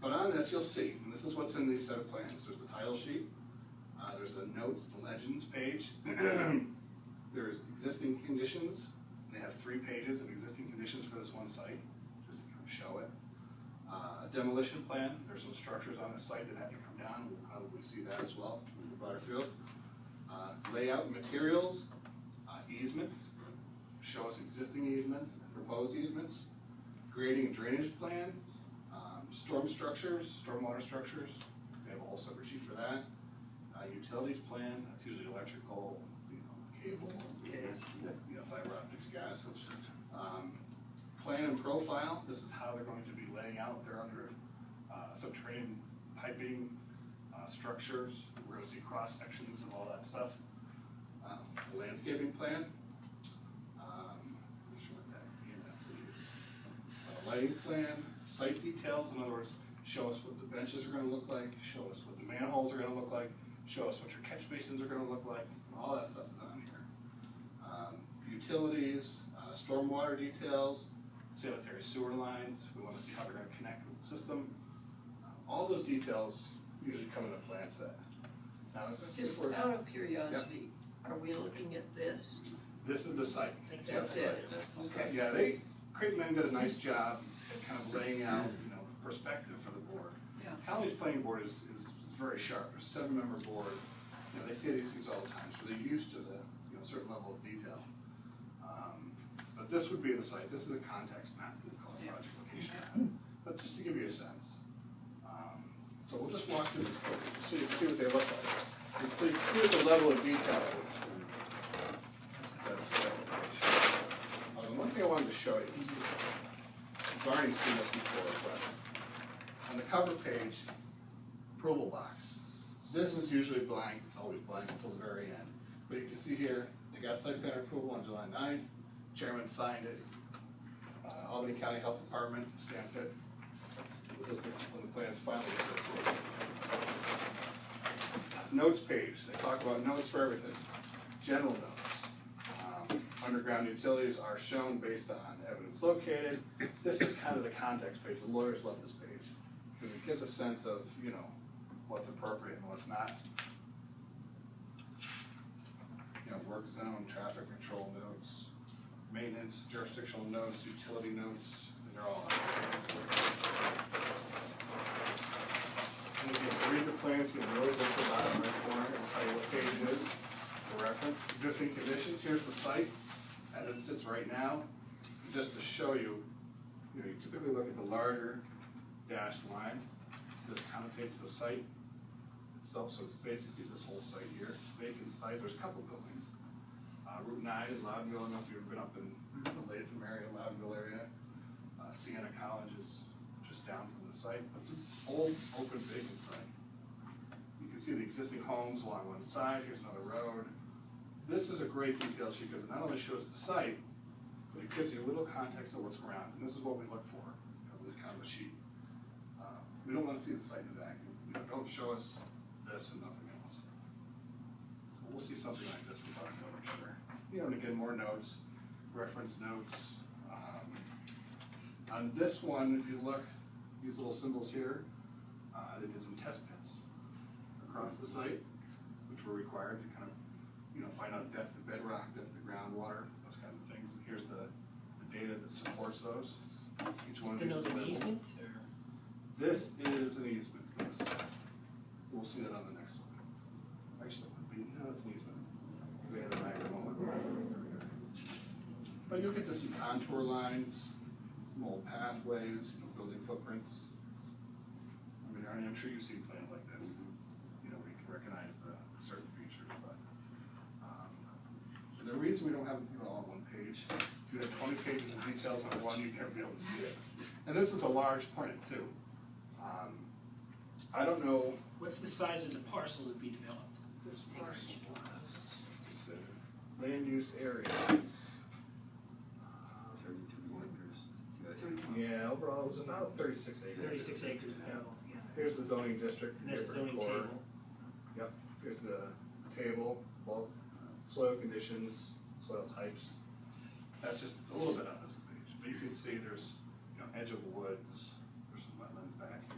But on this, you'll see, and this is what's in these set of plans. There's the title sheet, there's the notes, the legends page. There's existing conditions. They have 3 pages of existing conditions for this one site, just to kind of show it. A demolition plan. There's some structures on the site that have to come down. We'll probably see that as well in the broader field. Layout and materials, easements. Show us existing easements and proposed easements. Grading and drainage plan. Storm structures, stormwater structures. We have a whole separate sheet for that. Utilities plan. That's usually electrical, cable, fiber optics, gas. Plan and profile, this is how they're going to be laying out. They're under subterranean piping, structures. We're gonna see cross sections and all that stuff. Landscaping plan. Not sure what that ENS is. Lighting plan, site details, in other words, show us what the benches are gonna look like, show us what the manholes are gonna look like, show us what your catch basins are gonna look like, all that stuff is on here. Utilities, stormwater details, sanitary sewer lines, we wanna see how they're gonna connect with the system. All those details usually come in a plan set. Now, is this Just out of curiosity, are we looking at this? This is the site. That's it, okay. Yeah, Creighton men did a nice job at kind of laying out, perspective for the board. Yeah. County's planning board is very sharp. It's a 7-member board. They see these things all the time, so they're used to the certain level of detail. But this would be the site. This is a context map. We call it project location map. But just to give you a sense. So we'll just walk through this quickly so you can see what they look like. And so you can see what the level of detail is. One thing I wanted to show you, you've already seen this before, but on the cover page, approval box, this is usually blank. It's always blank until the very end. But you can see here, they got site plan approval on July 9th. Chairman signed it. Albany County Health Department stamped it. When the plan is finally approved. Notes page, they talk about notes for everything. General notes. Underground utilities are shown based on evidence located. This is kind of the context page. The lawyers love this page because it gives a sense of, what's appropriate and what's not. Work zone, traffic control notes, maintenance, jurisdictional notes, utility notes, and they're all on there. And if you read the plans, you can really look at the bottom right corner and tell you what page it is for reference. Existing conditions, here's the site as it sits right now. Just to show you, you typically look at the larger dashed line. This connotates the site itself, so it's basically this whole site here. Vacant site, there's a couple buildings. Route 9 is Loudonville. I don't know if you've ever been up in the Latham area, Loudonville area. Sienna College is just down from the site. It's an old, open, vacant site. You can see the existing homes along one side. Here's another road. This is a great detail sheet because it not only shows the site, but it gives you a little context of what's around. And this is what we look for, this kind of a sheet. We don't want to see the site in a vacuum. Don't show us this and nothing else. So we'll see something like this with our film, I'm sure. And again, more notes, reference notes. On this one, if you look, these little symbols here, they did some test pits across the site, which were required to kind of, find out depth of bedrock, depth of groundwater, those kind of things. And here's the data that supports those. Each one of these is an easement, or? This is an easement, yes. We'll see that on the next one. Actually, no, it's an easement. They had a diagram on the ground. But you'll get to see contour lines, some old pathways, building footprints. Arnie, I'm sure you've seen plans like this, where you can recognize the certain features, but the reason we don't have it all on one page, if you had 20 pages of details on one, you'd never be able to see it. And this is a large plant too. I don't know. What's the size of the parcel to be developed? This parcel land use areas. 32 acres. Yeah, overall it was about 36 acres. 36 acres, yeah. Here's the zoning district. And there's the zoning core. table. Yep, here's the table, bulk, soil conditions, soil types. That's just a little bit on this page, but you can see there's, edge of woods, there's some wetlands back here.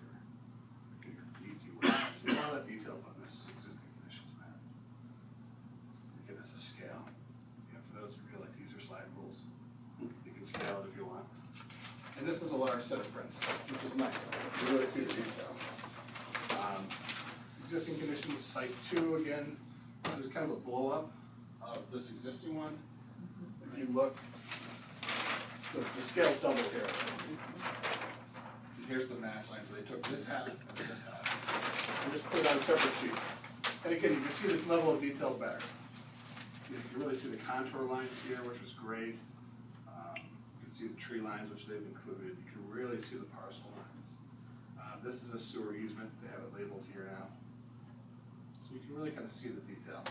our set of prints, which is nice. You really see the detail. Existing conditions, site 2 again, this is kind of a blow up of this existing one. If you look, the scale's double here. And here's the match line, so they took this half and this half, and just put it on separate sheets. And again, you can see the level of detail better. You can really see the contour lines here, which was great. You can see the tree lines, which they've included. You can really see the parcel lines. This is a sewer easement. They have it labeled here now. So you can really kind of see the detail.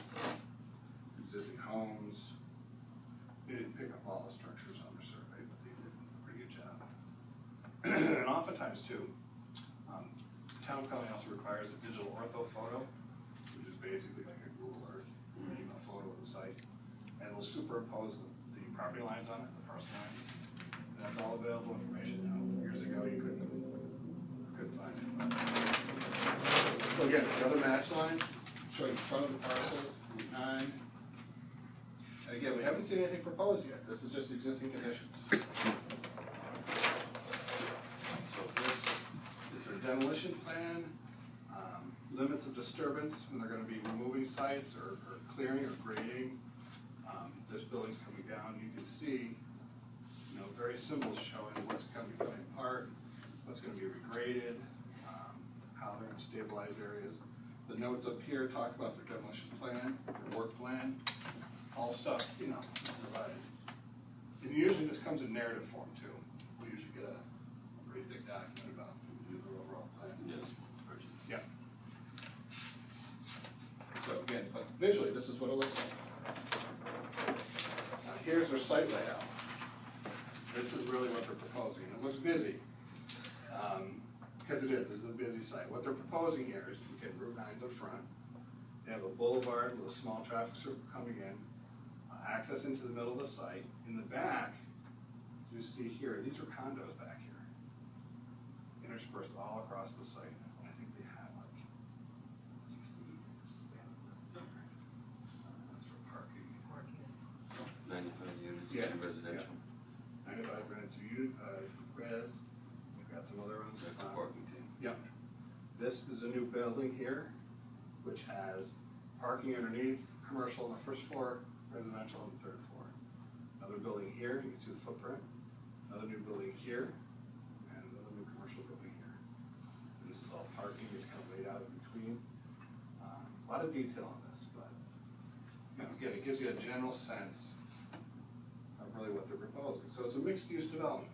Existing homes. They didn't pick up all the structures on their survey, but they did a pretty good job. And oftentimes too, town planning also requires a digital ortho photo, which is basically like a Google Earth, a photo of the site. And they'll superimpose the property lines on it, the parcel lines. And that's all available information now. Years ago, you couldn't find it. So again, the other match line, showing the front of the parcel, Route 9. And again, we haven't seen anything proposed yet. This is just existing conditions. So this is their demolition plan, limits of disturbance when they're going to be removing sites or clearing or grading. This building's coming down. You can see, very symbols showing what's going to be coming apart, what's going to be regraded, how they're going to stabilize areas. The notes up here talk about their demolition plan, their work plan, all stuff, provided. And usually this comes in narrative form too. We usually get a pretty thick document about the overall plan. Yes. Yeah. So again, but visually, this is what it looks like. Here's their site layout. This is really what they're proposing. It looks busy, because it is. This is a busy site. What they're proposing here is, again, Route 9's up front. They have a boulevard with a small traffic circle coming in, access into the middle of the site. In the back, you see here, these are condos back here, interspersed all across the site. I think they have like 60. That's for parking. 95 units, Yeah, and residential. 95 units of res. We've got some other ones. That's a parking team. Yep. This is a new building here, which has parking underneath, commercial on the first floor, residential on the third floor. Another building here, you can see the footprint. Another new building here, and another new commercial building here. And this is all parking, it's kind of laid out in between. A lot of detail on this, but again, it gives you a general sense of really what they're proposing. So it's a mixed-use development.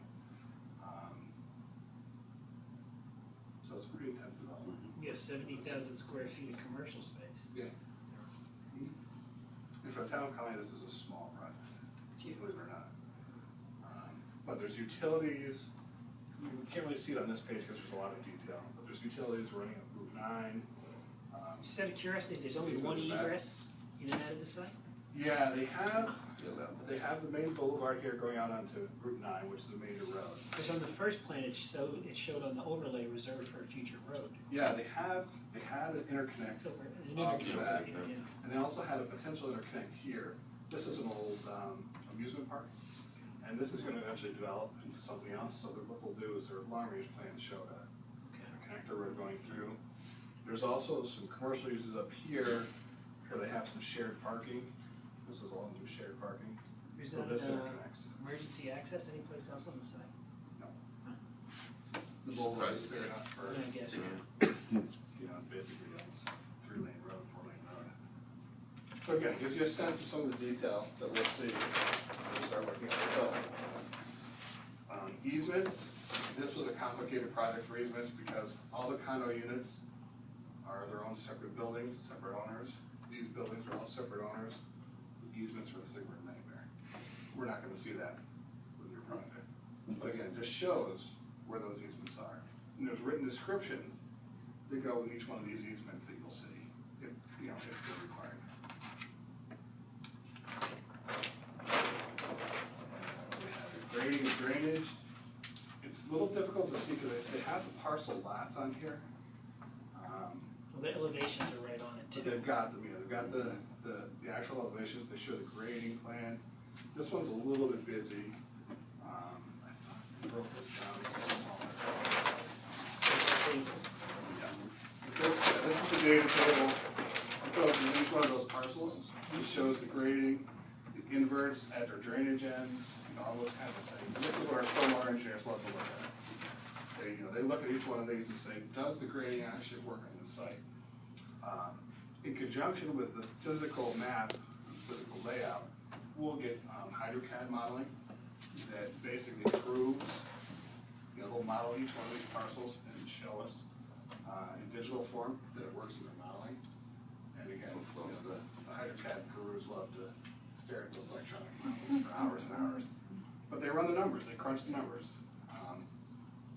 So it's a pretty intense development. You have 70,000 square feet of commercial space. Yeah. And for a town county, this is a small project, believe it or not. But there's utilities, you can't really see it on this page because there's a lot of detail, but there's utilities running up Route 9. Just out of curiosity, there's only one egress in and out of the site? Yeah, they have the main boulevard here going out onto Route 9, which is a major road. Because on the first plan, it showed on the overlay reserved for a future road. Yeah, they had an interconnect. It's over, an off the interconnect, back. yeah. And they also had a potential interconnect here. This is an old amusement park, and this is going to eventually develop into something else. So what they'll do is their long-range plans show a connector road going through. There's also some commercial uses up here, where they have some shared parking. This is all new shared parking. Is So that this interconnects. emergency access anyplace else on the site? The boulevard is big enough for, I guess, basically almost 3-lane road, 4-lane road. So again, it gives you a sense of some of the detail that we'll see when we start looking at the bill. Easements, this was a complicated project for easements because all the condo units are their own separate buildings, separate owners. These buildings are all separate owners. The easements are the Sigma nightmare. We're not gonna see that with your project. But again, it just shows where those easements are. And there's written descriptions that go with each one of these easements that you'll see, if they're required. Grading and drainage, it's a little difficult to see because they have the parcel lots on here. Well, the elevations are right on it But too. they've got them, they've got the actual elevations, they show the grading plan. This one's a little bit busy. I thought broke this down to smaller. This is the data table. It goes in each one of those parcels. It shows the grading, the inverts at their drainage ends, all those kinds of things. And this is what our stormwater engineers love to look at. They look at each one of these and say, does the grading actually work on this site? In conjunction with the physical map, physical layout, we'll get HydroCAD modeling that basically proves, they'll model each one of these parcels and show us in digital form that it works in their modeling. And again, the HydroCAD gurus love to stare at those electronic models for hours and hours. But they run the numbers, they crunch the numbers.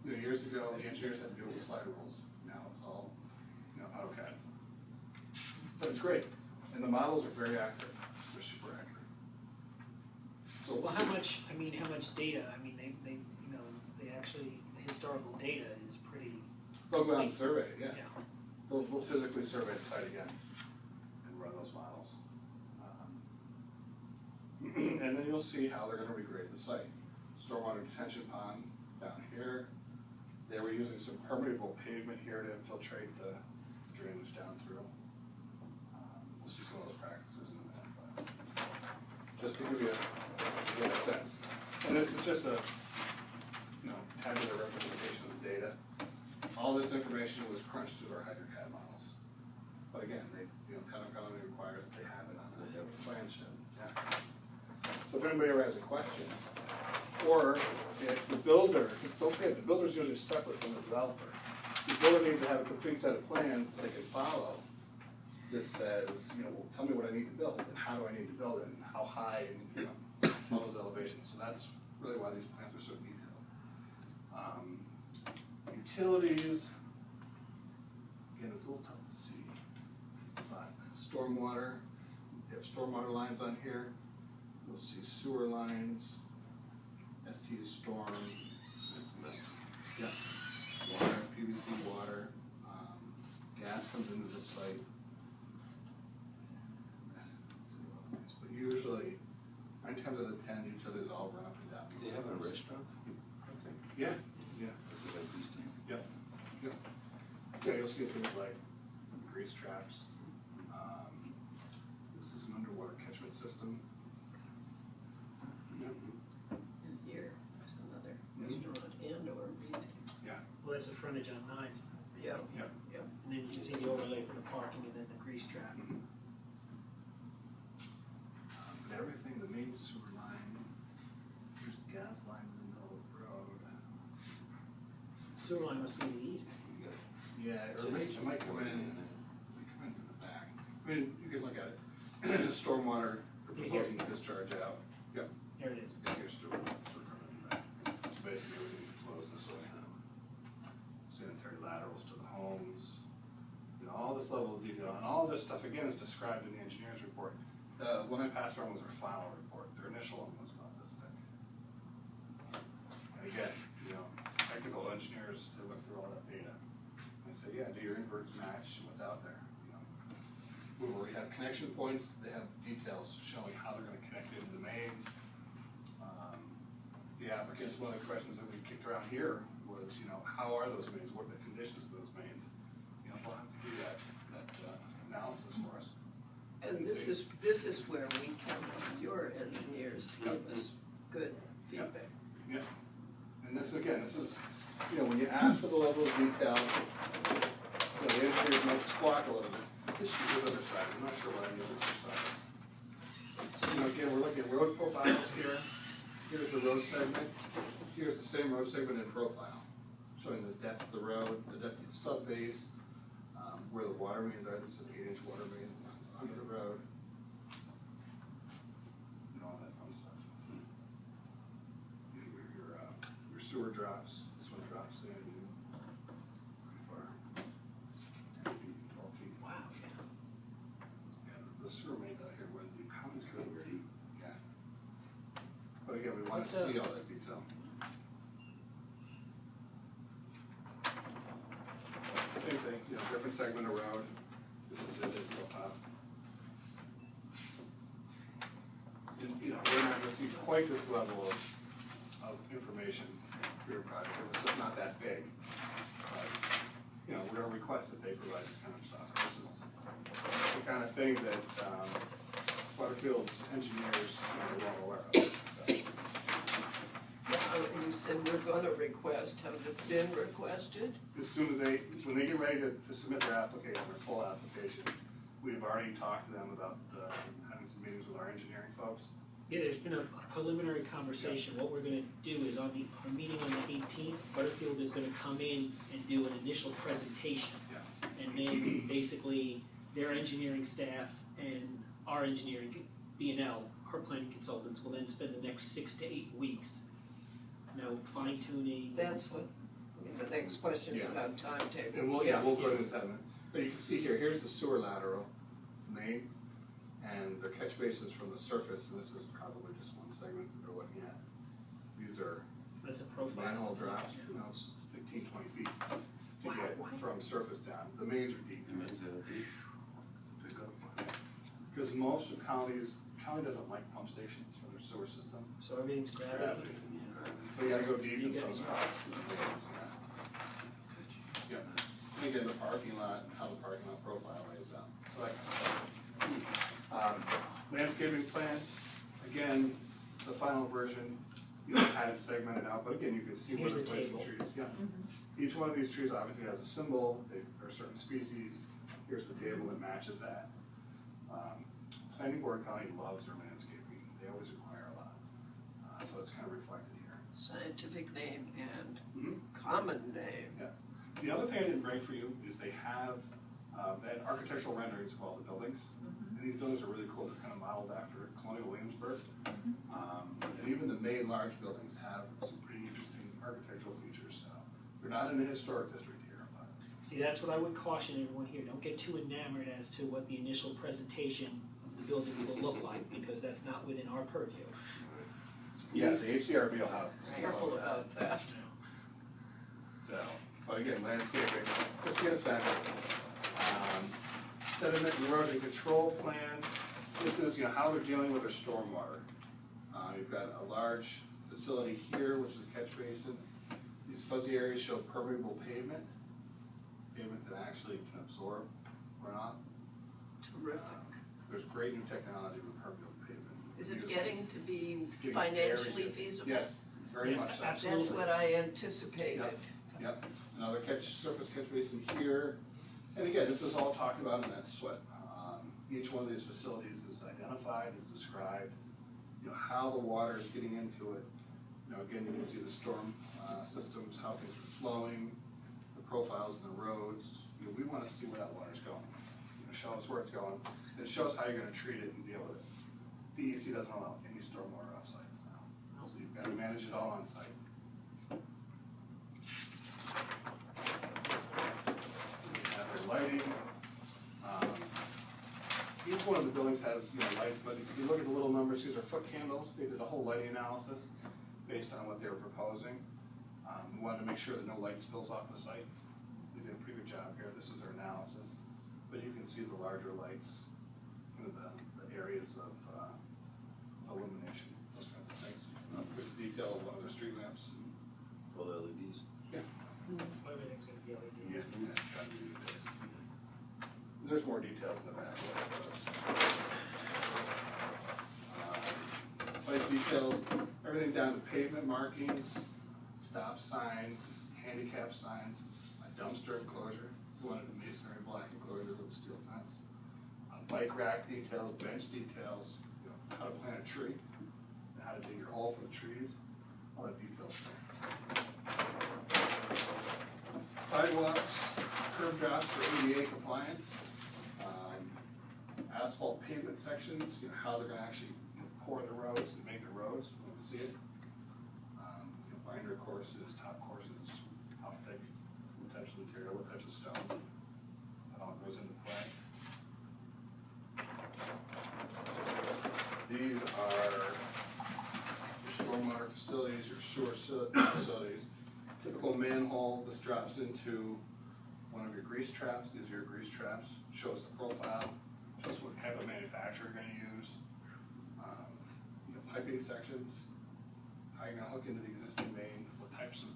Years ago, the engineers had to do it with slide rules. Now it's all, AutoCAD. But it's great, and the models are very accurate. They're super accurate. So Well, how much data, they actually, the historical data is pretty, they'll go out and survey it, yeah. yeah. They'll physically survey the site again and run those models. And then you'll see how they're gonna regrade the site. Stormwater detention pond down here. They were using some permeable pavement here to infiltrate the drainage down through. We'll see some of those practices in a minute, but just to give you a sense. And this is just a, tabular representation of the data. All this information was crunched through our HydroCAD models. But again, they, town of Pelham requires that they have it on the plan sheet. Yeah. So if anybody ever has a question, or if the builder, don't forget, the builder's usually separate from the developer. The builder needs to have a complete set of plans they can follow that says, well, tell me what I need to build, and how do I need to build it, and how high, and, all those elevations. So that's really why these plans are so detailed. Utilities, again, it's a little tough to see, but stormwater, you have stormwater lines on here. You'll see sewer lines, ST storm, yeah, water, PVC water, gas comes into the site. But usually, 9 times out of 10, utilities all run up and down. They have a restaurant? Yeah, yeah. Yep, yep. Yeah, you'll see things like grease traps. This is an underwater catchment system. Yep. And here is another restaurant and or retail. Well, that's the frontage on Nines. Yeah. Yep. And then you can see the overlay for the parking and then the grease trap. And everything, the main sewer line, there's the gas line in the middle of the road. Sewer line must be the easement. Yeah, or it might come in from the back. I mean, you can look at it. Stormwater, we're proposing to discharge out. Yep. There it is. Yeah, here's sewer coming in the back. So basically, everything flows this way. Sanitary laterals to the homes. All this level of detail, and all this stuff, again, is described in the engineer's report. The one I passed around was our final report. Their initial one was about this thick. And again, technical engineers, they look through all that data. And say, yeah, do your inverts match what's out there? Where we have connection points, they have details showing how they're gonna connect into the mains. The applicants, one of the questions that we kicked around here was, how are those mains? What are the conditions of those mains? We'll have to do that analysis for us. And this is where we count on your engineers to give us good feedback. Yeah, and this is, when you ask for the level of detail, the engineers might squawk a little bit. This is the other side, I'm not sure what I need on this side. Again, we're looking at road profiles here. Here's the road segment. Here's the same road segment in profile, showing the depth of the road, the depth of the subbase, where the water mains are. This is an 8-inch water main that runs under the road. And all that fun stuff. Your sewer drops. This one drops in pretty far. 10 feet, 12 feet. Wow, yeah. Yeah, the sewer mains out here wouldn't be common to deep. Yeah. But again, we want to see all that detail. Same thing, different segment of road. This is it, it's profile. And, we're not gonna see quite this level of information for your project, because it's just not that big. But, you know, we're requested that they provide this kind of stuff. This is the kind of thing that, Butterfield's engineers are well aware of, so. You said we're gonna request, has it been requested? As soon as when they get ready to submit their application, their full application, we've already talked to them about, having some meetings with our engineering folks. Yeah, there's been a preliminary conversation. What we're gonna do is on our meeting on the 18th, Butterfield is gonna come in and do an initial presentation. Yeah. And then basically their engineering staff and our engineering, B&L, our planning consultants, will then spend the next 6 to 8 weeks, you know, fine tuning. That's what, the next question is Yeah. about timetable. And we'll go into that. But you can see here, here's the sewer lateral main, and the catch basins from the surface, and this is probably just one segment that they're looking at. These are That's a profile. manhole drops, you know, it's 15, 20 feet to get from surface down. The mains are deep. Because most of county doesn't like pump stations for their sewer system. So everything's gravity. So you gotta go deep in some spots. Yeah. And again, the parking lot, how the parking lot profile lays out. So landscaping plan, again, the final version, you know, had it segmented out, but again, you can see where Here's they're the placing table. trees. Yeah. Each one of these trees obviously has a symbol, they're certain species. Here's the table that matches that. Planning board county loves their landscaping, they always require a lot, so it's kind of reflected here. Scientific name and Mhm. common name. The other thing I didn't bring for you is they have architectural renderings of all the buildings. And these buildings are really cool, they're kind of modeled after Colonial Williamsburg. And even the main large buildings have some pretty interesting architectural features, so. They're not in the historic district here, but. See, that's what I would caution everyone here. Don't get too enamored as to what the initial presentation of the building will look like, because that's not within our purview. Yeah, the HDRB will have. some Careful fun. about that. So, but again, landscaping, just to get a sense. Sediment and erosion control plan, this is, you know, how they're dealing with their stormwater. You've got a large facility here, which is a catch basin. These fuzzy areas show permeable pavement that actually can absorb runoff. Terrific. There's great new technology with permeable pavement. Is it getting to be It's getting very financially good. feasible? Yes, very Yeah, much so. absolutely. That's what I anticipated. Yep, another surface catch basin here. And again, this is all talked about in that SWIP. Each one of these facilities is identified, is described, you know, how the water is getting into it. You know, again, you can see the storm systems, how things are flowing, the profiles in the roads. You know, we want to see where that water's going. You know, show us where it's going. It shows how you're going to treat it and deal with it. DEC doesn't allow any stormwater off sites now, so you've got to manage it all on site. Lighting. Each one of the buildings has, you know, lights, but if you look at the little numbers, these are foot candles. They did a whole lighting analysis based on what they were proposing. We wanted to make sure that no light spills off the site. They did a pretty good job here. This is their analysis. But you can see the larger lights, kind of the areas of illumination, those kinds of things. There's a detail of one of their street lamps. All the LEDs. Everything's gonna be LED. Yeah, it's got to be this. There's more details in the back. Site details, everything down to pavement markings, stop signs, handicap signs, a dumpster enclosure. We wanted a masonry block enclosure with a steel fence. Bike rack details, bench details, you know, how to plant a tree, and how to dig your hole for the trees, all that details. Sidewalks, curb drops for ADA compliance, asphalt pavement sections, you know, how they're gonna actually, you know, pour the roads and make the roads, you can see it. You know, binder courses, top courses, how thick, what types of material, what types of stone, that all goes into play. These are your stormwater facilities, your sewer facilities. Typical manhole, this drops into one of your grease traps. These are your grease traps. Shows the profile, shows what type of manufacturer you're gonna use. You know, piping sections, how you're gonna hook into the existing main, what types of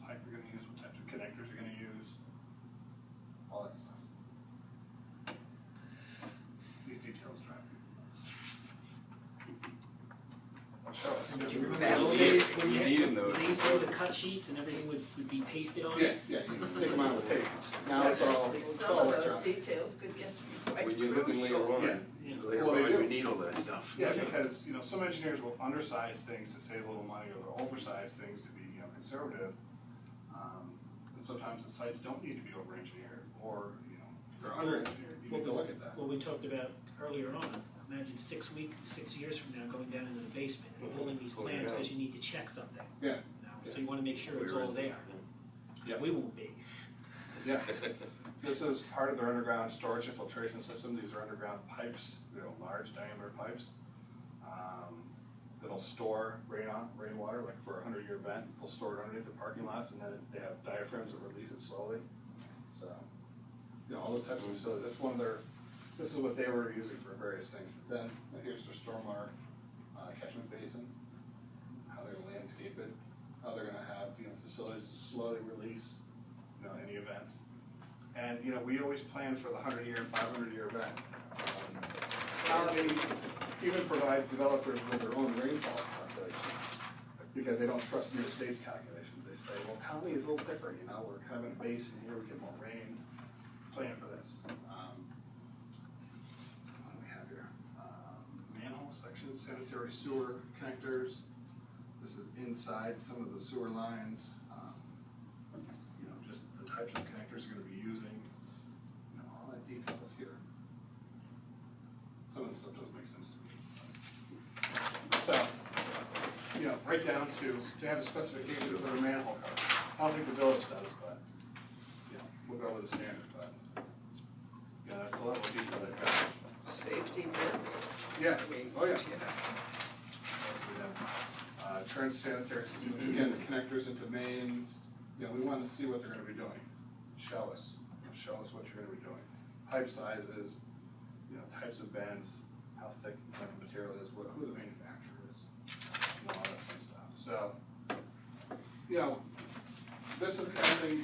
Do you remember Yeah. those days where You you need had, those. they used to do the cut sheets and everything would be pasted on? Yeah, yeah, you can stick them on the page. Now it's all Some of those electronic. details could get quite When you're looking later crucial. on, Yeah. later Well, they on, do. you need all that stuff. Yeah, because, some engineers will undersize things to save a little money, or they'll oversize things to be, conservative. And sometimes the sites don't need to be over-engineered, or, they're under-engineered, you need to look at that. What we talked about earlier on, imagine 6 years from now, going down into the basement and pulling these Pulling it plans out. because you need to check something. Yeah. So you wanna make sure it's all there, Yeah. because we won't be. Yeah, this is part of their underground storage and filtration system. These are underground pipes, large diameter pipes. That'll store rainwater, like for a 100-year event. They'll store it underneath the parking lots, and then they have diaphragms that release it slowly. So, all those types of facilities, this is what they were using for various things. But then, here's their stormwater catchment basin, how they're gonna landscape it, how they're gonna have, facilities to slowly release, any events. And, we always plan for the 100-year and 500-year event. Colony even provides developers with their own rainfall calculations, because they don't trust New York State's calculations. They say, well, Colony is a little different, we're kind of in a basin here, we get more rain, plan for this. What do we have here? Manhole sections, sanitary sewer connectors. This is inside some of the sewer lines. Just the types of connectors you're gonna be using, all that details here. Some of this stuff doesn't make sense to me. So, right down to have a specification for the manhole cover. I don't think the village does, but, we'll go with the standard, but, that's the level of detail they've got. Safety vents. Yeah, I mean, oh, yeah. Trench sanitary system, again, the connectors into mains, we want to see what they're gonna be doing. Show us what you're gonna be doing. Pipe sizes, types of bends, how thick the material is, who the manufacturer is, and all that kind of stuff. So, this is the kind of thing,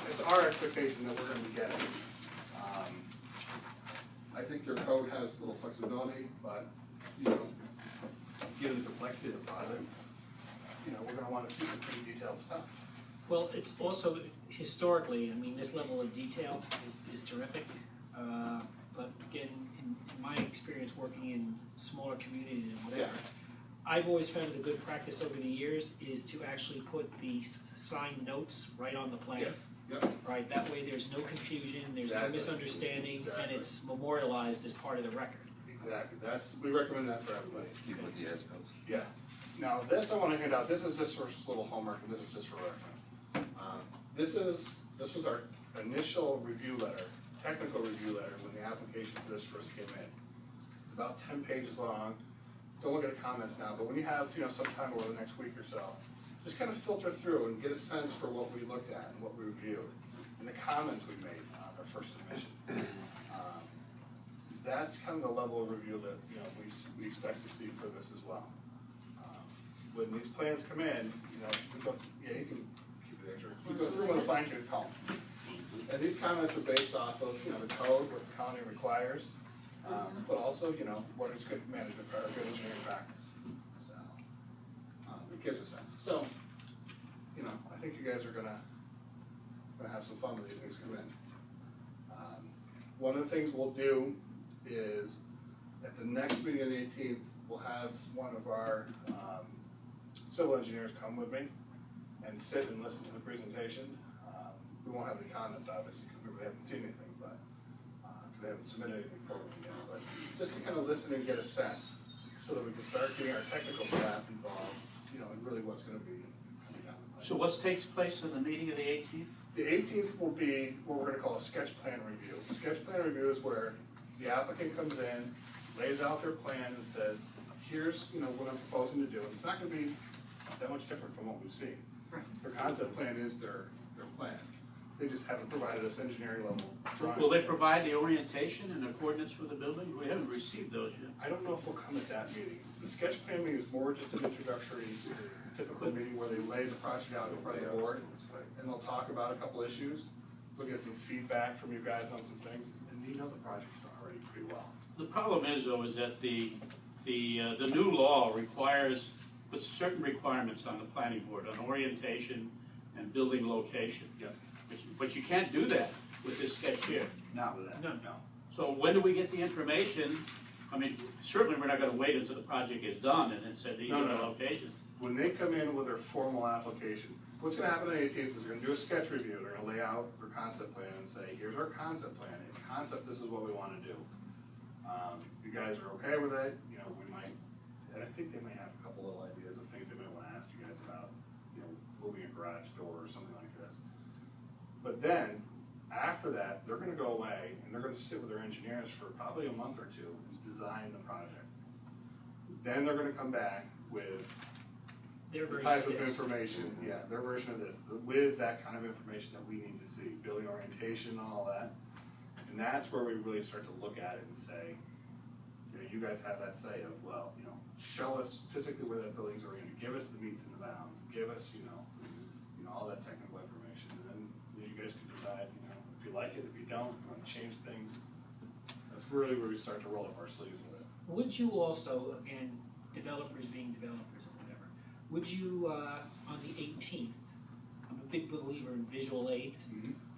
it's our expectation that we're gonna be getting. I think your code has a little flexibility, but, given the complexity of the project, we're gonna wanna see some pretty detailed stuff. Well, it's also historically, this level of detail is terrific. But again, in my experience working in smaller communities and whatever, I've always found it a good practice over the years is to actually put the signed notes right on the plan. Yes, yep. Right, that way there's no confusion, there's no Exactly. misunderstanding, and Exactly. it's memorialized as part of the record. Exactly, we recommend that for everybody. Keep with the as-bills. Yeah. Now, this I wanna hand out, this is just for a little homework, and this is just for reference. This was our initial review letter, technical review letter, when the application for this first came in. It's about 10 pages long. Don't look at the comments now, but when you have, some time over the next week or so, just kind of filter through and get a sense for what we looked at and what we reviewed, and the comments we made on our first submission. That's kind of the level of review that, we expect to see for this as well. When these plans come in, we go, you can keep it extra. We go through with a fine-tooth comb. And these comments are based off of, the code, what the county requires, but also, what is good management, or good engineering practice. So, it gives a sense. So, I think you guys are gonna have some fun when these things come in. One of the things we'll do is, at the next meeting on the 18th, we'll have one of our civil engineers come with me and sit and listen to the presentation. We won't have any comments, obviously, because we really haven't seen anything, but, because they haven't submitted anything for me yet, but just to kind of listen and get a sense, so that we can start getting our technical staff involved, in really what's gonna be coming down the pipe. So what takes place in the meeting of the 18th? The 18th will be what we're gonna call a sketch plan review. Sketch plan review is where the applicant comes in, lays out their plan and says, here's, what I'm proposing to do. And it's not gonna be that much different from what we've seen. Their concept plan is their plan. They just haven't provided us engineering level drawings. Will they provide the orientation in accordance with the building? We haven't received those yet. I don't know if we'll come at that meeting. The sketch plan meeting is more just an introductory, typical meeting where they lay the project out in front of the board, and they'll talk about a couple issues. We'll get some feedback from you guys on some things, and the project's already pretty well. The problem is, though, is that the new law requires puts certain requirements on the planning board on orientation and building location. Yep. But you can't do that with this sketch here. Not with that, No. no. So when do we get the information? I mean, certainly we're not gonna wait until the project is done and then say these No, are the no. locations. When they come in with their formal application, what's gonna happen on the 18th is they're gonna do a sketch review, they're gonna lay out their concept plan and say, here's our concept plan, in concept, this is what we wanna do. You guys are okay with it, you know, we might, and I think they may have a couple little ideas of things they might wanna ask you guys about, you know, moving a garage door or something like this. But then, after that, they're gonna go away and they're gonna sit with their engineers for probably a month or two and design the project. Then they're gonna come back with Their the version type of of this. information, yeah, their version of this, with that kind of information that we need to see, building orientation and all that. And that's where we really start to look at it and say, you know, you guys have that say of, well, you know, show us physically where that building's oriented, give us the meets and the bounds, give us, you know, all that technical information, and then you guys can decide, you know, if you like it, if you don't, if you wanna change things. That's really where we start to roll up our sleeves with it. Would you also, again, developers being developers or whatever, would you, on the 18th, I'm a big believer in visual aids,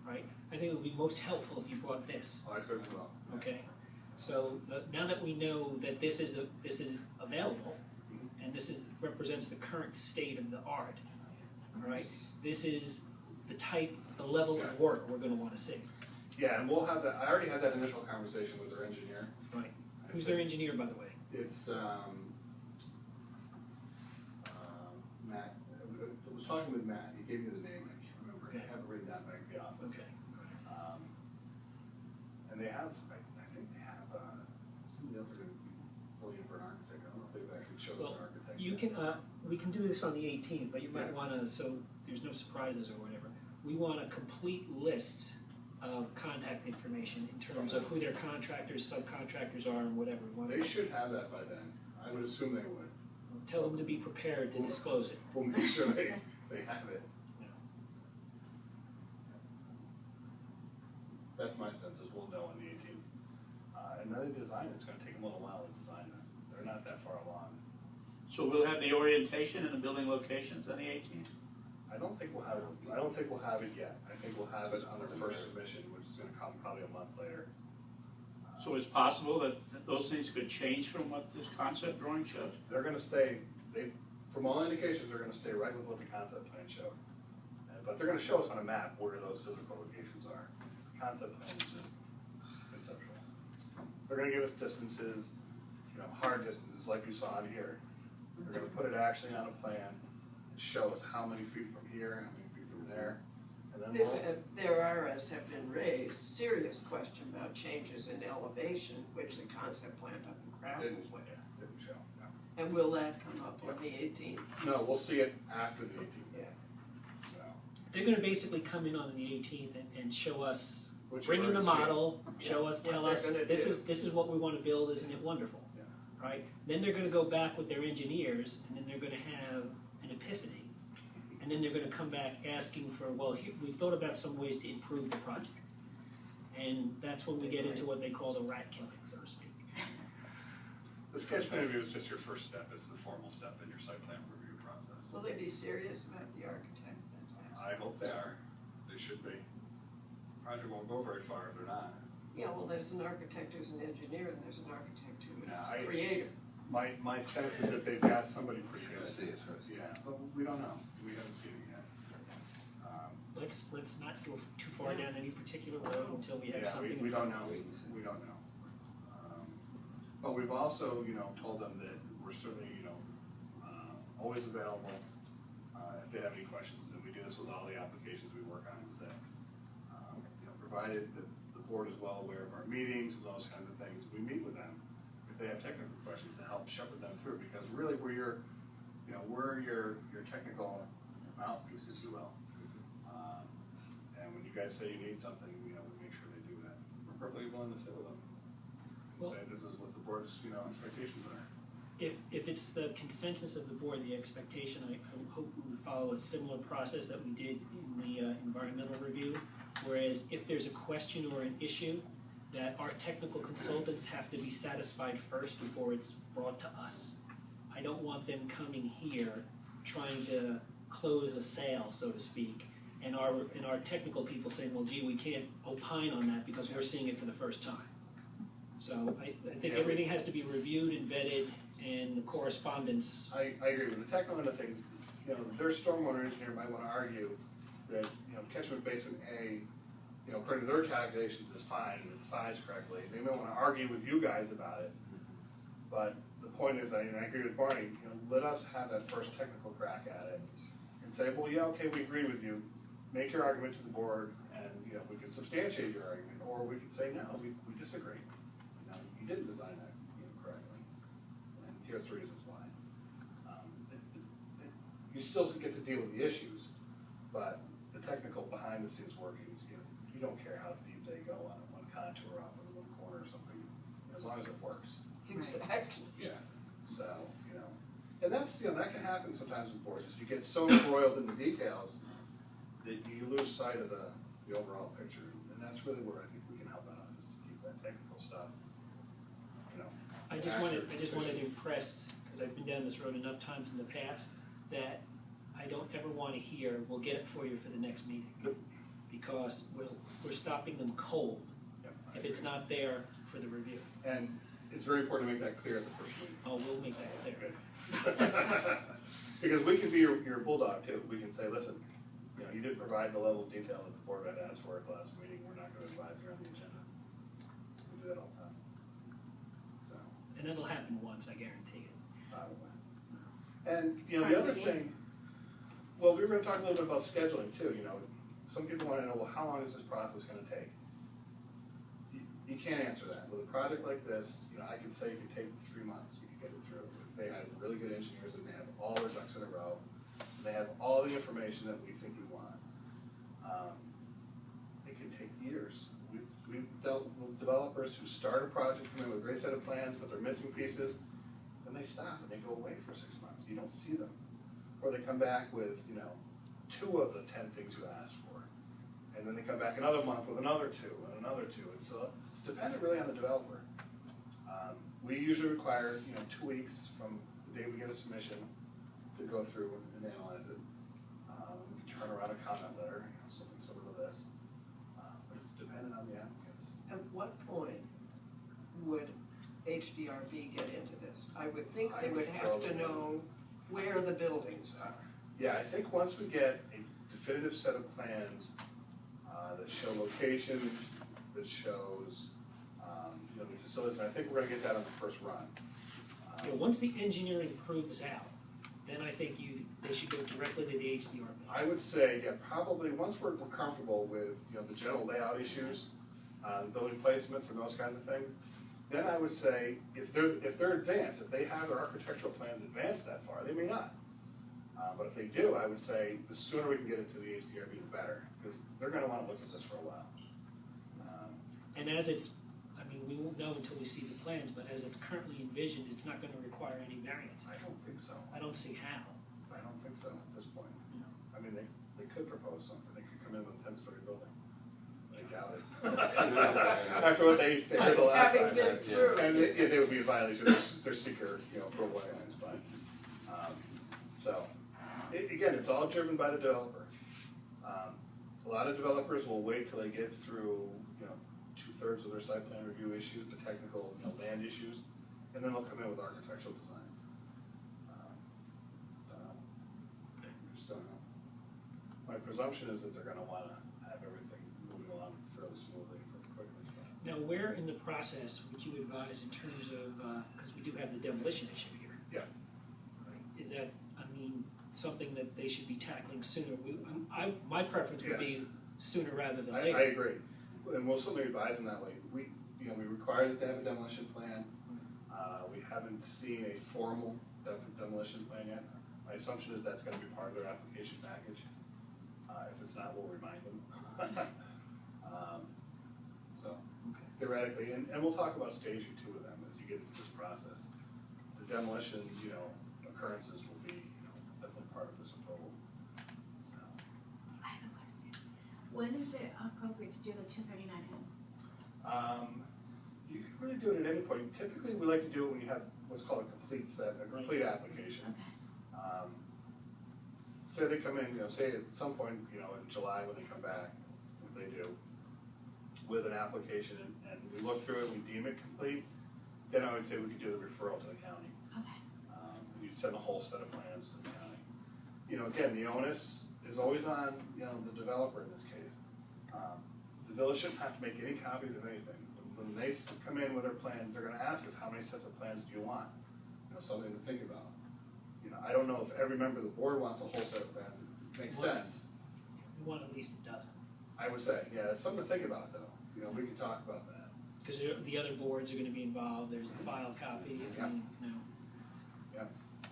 right? I think it would be most helpful if you brought this, Oh, I certainly will. okay? So, now that we know that this is available, and this represents the current state of the art, right? This is the level of work we're gonna wanna see. Yeah, and we'll have that, I already had that initial conversation with their engineer. Right. I Who's said- their engineer, by the way? It's, Matt, I was talking with Matt, he gave me the name, I can't remember, I Okay. have it written down back at the office. Okay. And they have, I think they have, somebody else are gonna be looking for an architect, I don't know if they've actually chosen Well, an architect. You yet. can, we can do this on the 18th, but you might Yeah. wanna, so there's no surprises or whatever. We want a complete list of contact information in terms of who their contractors, subcontractors are and whatever. We wanna They should have that by then, I would assume they would. tell them to be prepared to disclose it. We'll make sure they have it. Yeah. That's my sense, is we'll know on the 18th. And then the design, it's gonna take them a little while to design this, they're not that far along. So we'll have the orientation and the building locations on the 18th? I don't think we'll have it yet, I think we'll have it on their first submission, which is gonna come probably a month later. So it's possible that those things could change from what this concept drawing shows? They're gonna stay, from all indications, they're gonna stay right with what the concept plan showed. But they're gonna show us on a map where those physical locations are. The concept plan is just conceptual. They're gonna give us distances, you know, hard distances like you saw on here. They're gonna put it actually on a plan, and show us how many feet from here, and how many feet from there, and then we'll. There are, as have been raised, serious question about changes in elevation, which the concept plan doesn't grapple Didn't, with. didn't show, no. And will that come up on the 18th? No, we'll see it after the 18th. Yeah. So, They're gonna basically come in on the 18th and show us, which bring in we're the gonna see. model, show us, what tell they're us, gonna this do. is what we wanna build, isn't it wonderful? Yeah. Right? Then they're gonna go back with their engineers, and then they're gonna have an epiphany. And then they're gonna come back asking for, well, we've thought about some ways to improve the project. And that's when we get into what they call the rat killing, so to speak. The sketch plan review is just your first step, it's the formal step in your site plan review process. Will they be serious about the architect? I hope they are, they should be. Project won't go very far if they're not. Yeah, well, there's an architect who's an engineer, and there's an architect who Yeah, is creative. My sense is that they've got somebody pretty good. Gotta see it first. Yeah, but we don't know, we haven't seen it yet. Let's not go too far down any particular road until we have Yeah, something. we in don't front know, of us. we don't know. But we've also, you know, told them that we're certainly, you know, always available, if they have any questions, and we do this with all the applications we work on, is that, you know, provided that the board is well aware of our meetings and those kinds of things, we meet with them if they have technical questions to help shepherd them through, because really we're your, you know, we're your technical mouthpiece, if you will. And when you guys say you need something, you know, we make sure they do that. We're perfectly willing to sit with them and say, this is what the board's, you know, expectations are. If it's the consensus of the board, the expectation, I hope we would follow a similar process that we did in the environmental review. Whereas if there's a question or an issue, that our technical consultants have to be satisfied first before it's brought to us. I don't want them coming here trying to close a sale, so to speak, and our technical people saying, well, gee, we can't opine on that because we're seeing it for the first time. So I think everything has to be reviewed and vetted, and the correspondence. I agree with the technical end of things. You know, their stormwater engineer might want to argue that, you know, catchment basin A, you know, according to their calculations, is fine and it's sized correctly. They may want to argue with you guys about it. But the point is, I agree with Barney, you know, let us have that first technical crack at it and say, well, yeah, okay, we agree with you. Make your argument to the board, and, you know, we can substantiate your argument, or we can say, no, we disagree. You know, you didn't design that, you know, correctly, and here's the reasons why. You still get to deal with the issues, but the technical behind the scenes workings, you know, you don't care how deep they go on one contour off of one corner or something, as long as it works. Exactly. Yeah, so, you know, and that's, you know, that can happen sometimes with boards, is you get so embroiled in the details that you lose sight of the overall picture, and that's really where I think we can help out, is to keep that technical stuff, you know. I just wanted to impress, because I've been down this road enough times in the past, that I don't ever want to hear, we'll get it for you for the next meeting. Because we're stopping them cold if it's not there for the review. And it's very important to make that clear at the first meeting. Oh, we'll make that clear. Because we can be your bulldog too. We can say, listen, you know, you didn't provide the level of detail that the board had asked for at the last meeting. We're not going to advise you on the agenda. We do that all the time. So. And it'll happen once, I guarantee it. Probably. And, you know, the other thing, well, we were going to talk a little bit about scheduling too. You know, some people want to know, well, how long is this process going to take? You can't answer that. With a project like this, you know, I could say it could take 3 months. You could get it through. If they had really good engineers and they have all their ducks in a row, and they have all the information that we think we want, it can take years. We've dealt with developers who start a project, come in with a great set of plans, but they're missing pieces, then they stop and they go away for 6 months. You don't see them. Or they come back with, you know, 2 of the 10 things you asked for. And then they come back another month with another 2 and another 2. And so it's dependent really on the developer. We usually require, you know, 2 weeks from the day we get a submission to go through and analyze it. We can turn around a comment letter, you know, something similar to this. But it's dependent on the applicants. At what point would HDRB get into this? I would think they would have to know where the buildings are. Yeah, I think once we get a definitive set of plans that show locations, that shows you know, the facilities, and I think we're gonna get that on the first run. Yeah, once the engineering proves out, then I think they should go directly to the HDRB. I would say, yeah, probably once we're comfortable with, you know, the general layout issues, the building placements and those kinds of things, then I would say if they're advanced, if they have their architectural plans advanced that far, they may not. But if they do, I would say the sooner we can get it to the HDRB, the better, because they're going to want to look at this for a while. And as it's, I mean, we won't know until we see the plans, but as it's currently envisioned, it's not going to require any variances. I don't think so. I don't see how. I don't think so at this point. No. I mean, they could propose something. They could come in with a 10-story building. I doubt it. After what they heard the last time. Having been through. And they would be a violation of their seeker, you know, approval guidelines, but, so, again, it's all driven by the developer. A lot of developers will wait till they get through, you know, 2/3 of their site plan review issues, the technical, you know, land issues, and then they'll come in with architectural designs. Don't know. Just don't know. My presumption is that they're gonna wanna have everything moving along fairly smoothly and quickly. Now, where in the process would you advise in terms of, because we do have the demolition issue here? Yeah. Right? Is that, I mean, something that they should be tackling sooner? My preference would be sooner rather than later. I agree, and we'll certainly advise them that way. We require that they have a demolition plan. We haven't seen a formal demolition plan yet. My assumption is that's gonna be part of their application package. If it's not, we'll remind them. So theoretically, and we'll talk about staging too with them as you get into this process. The demolition, you know, occurrences will be, you know, definitely part of this approval. So. I have a question. When is it appropriate to do the 239 in? You can really do it at any point. Typically, we like to do it when you have what's called a complete set, a complete application. Say they come in, say at some point, in July when they come back, if they do, with an application and we look through it, we deem it complete, then I would say we could do the referral to the county. Okay. You send a whole set of plans to the county. Again, the onus is always on, the developer in this case. The village shouldn't have to make any copies of anything. When they come in with their plans, they're gonna ask us, how many sets of plans do you want? Something to think about. I don't know if every member of the board wants a whole set of plans. It makes sense. We want at least a dozen. I would say, yeah, it's something to think about though. We can talk about that. Because the other boards are gonna be involved, there's a file copy,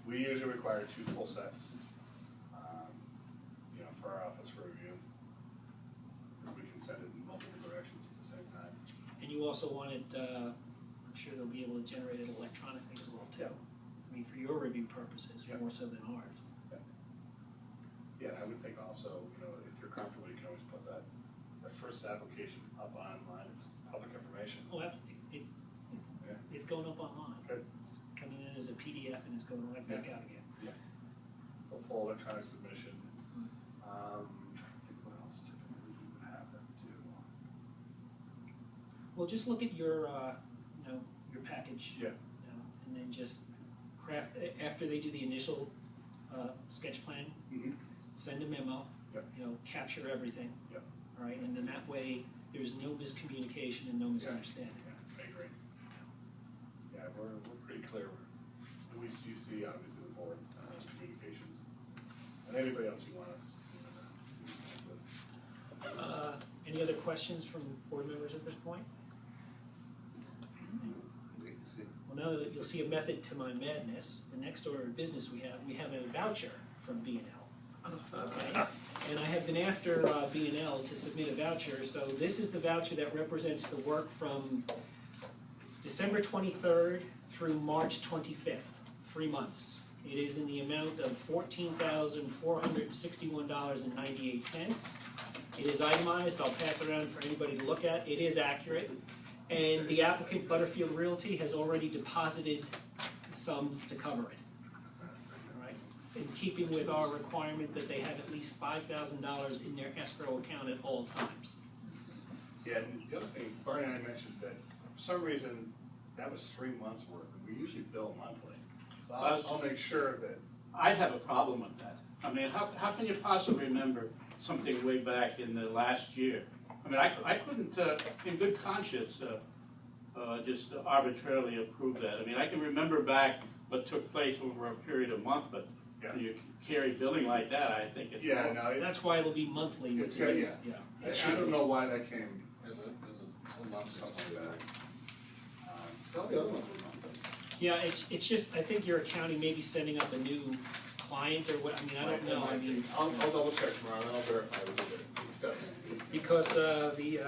We usually require 2 full sets, for our office for review. We can send it in multiple directions at the same time. And you also want it, I'm sure they'll be able to generate it electronically as well too. Yeah. I mean, for your review purposes, Yeah. more so than ours. Yeah, I would think also, if you're comfortable, you can always put that first application up online. It's public information. Oh, it's going up online. Good. It's coming in as a PDF and it's going right back out again. So full electronic submission. Trying to think what else typically we would have them do. Well, just look at your, your package. Yeah. And then just craft, after they do the initial sketch plan, Mm-hmm. send a memo, Yep. capture everything. Yep. All right, and then that way, there's no miscommunication and no misunderstanding. I agree. Yeah, we're pretty clear. We CC, obviously, the board, communications, and anybody else you want us. Any other questions from board members at this point? Wait and see. Well, now that you'll see a method to my madness, the next order of business we have a voucher from B&L. Okay, and I have been after B&L to submit a voucher, so this is the voucher that represents the work from December 23rd through March 25th, 3 months. It is in the amount of $14,461.98. It is itemized, I'll pass it around for anybody to look at, it is accurate. And the applicant, Butterfield Realty, has already deposited sums to cover it. All right, in keeping with our requirement that they have at least $5,000 in their escrow account at all times. Yeah, and the other thing, Barney and I mentioned that for some reason, that was 3 months worth, and we usually bill monthly. So I'll make sure that. I have a problem with that. I mean, how can you possibly remember something way back in the last year? I mean, I couldn't, in good conscience, just arbitrarily approve that. I mean, I can remember back what took place over a period of month, but Yeah. you carry billing like that, I think it's Yeah, wrong. no, That's why it'll be monthly. It's good, yeah. It I should don't be. know why that came as a lump sum like that. Some of the other ones were monthly. Yeah, it's just, I think your accounting may be setting up a new client or what, I mean, I don't know, I mean. I'll double check tomorrow, and I'll verify with you, but it's definitely. Because the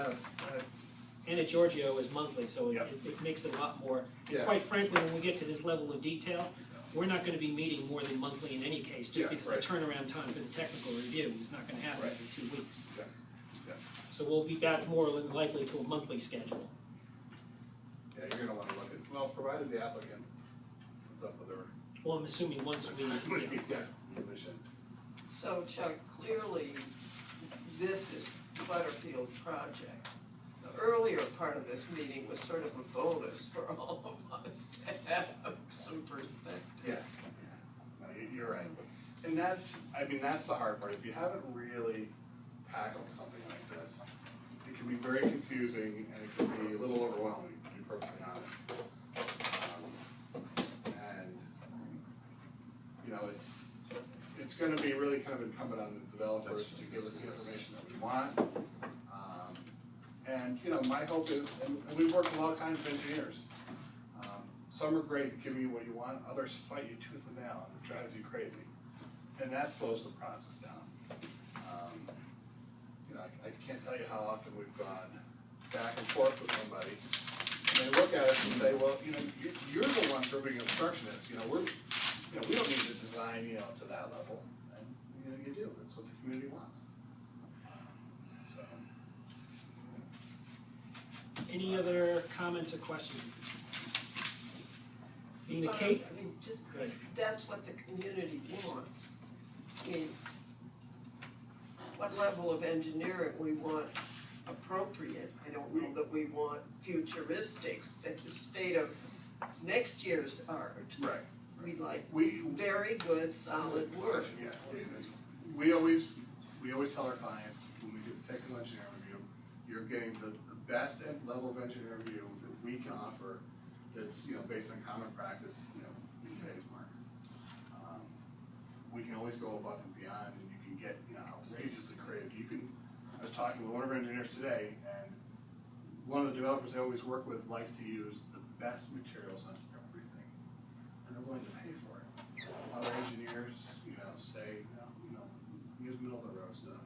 Anna Giorgio is monthly, so Yep. it makes it a lot more. And Yeah. quite frankly, when we get to this level of detail, we're not gonna be meeting more than monthly in any case, Yeah, just because the right. turnaround time for the technical review is not gonna happen Right. in 2 weeks. Yeah, yeah. So we'll be back more than likely to a monthly schedule. Yeah, you're gonna wanna look at, well, provided the applicant comes up with their. Well, I'm assuming once we, Yeah, submission. So Chuck, clearly, this is the Butterfield project. The earlier part of this meeting was sort of a bonus for all of us to have some perspective. Yeah. No, you're right. And that's the hard part. If you haven't really tackled something like this, it can be very confusing and it can be a little overwhelming, to be perfectly honest. It's gonna be really kind of incumbent on the developers to give us the information that we want. And, my hope is, and we've worked with all kinds of engineers. Some are great at giving you what you want, others fight you tooth and nail, and it drives you crazy. And that slows the process down. I can't tell you how often we've gone back and forth with somebody, and they look at us and say, well, you're the one for being obstructionist, we don't need to design, to that level. And, you do, that's what the community wants. So. Any other comments or questions? Being the case, I mean, just, good. that's what the community wants. I mean, what level of engineering we want appropriate, I don't know that we want futuristics, at the state of next year's art. Right. We like We, very good, solid work. yeah, we always tell our clients, when we do the technical engineering review, you're getting the best level of engineering review that we can offer that's, based on common practice, in today's market. We can always go above and beyond, and you can get, outrageously creative. I was talking with one of our engineers today, and one of the developers I always work with likes to use the best materials on everything, and they're willing to pay for it. Other engineers, say, use middle of the road stuff.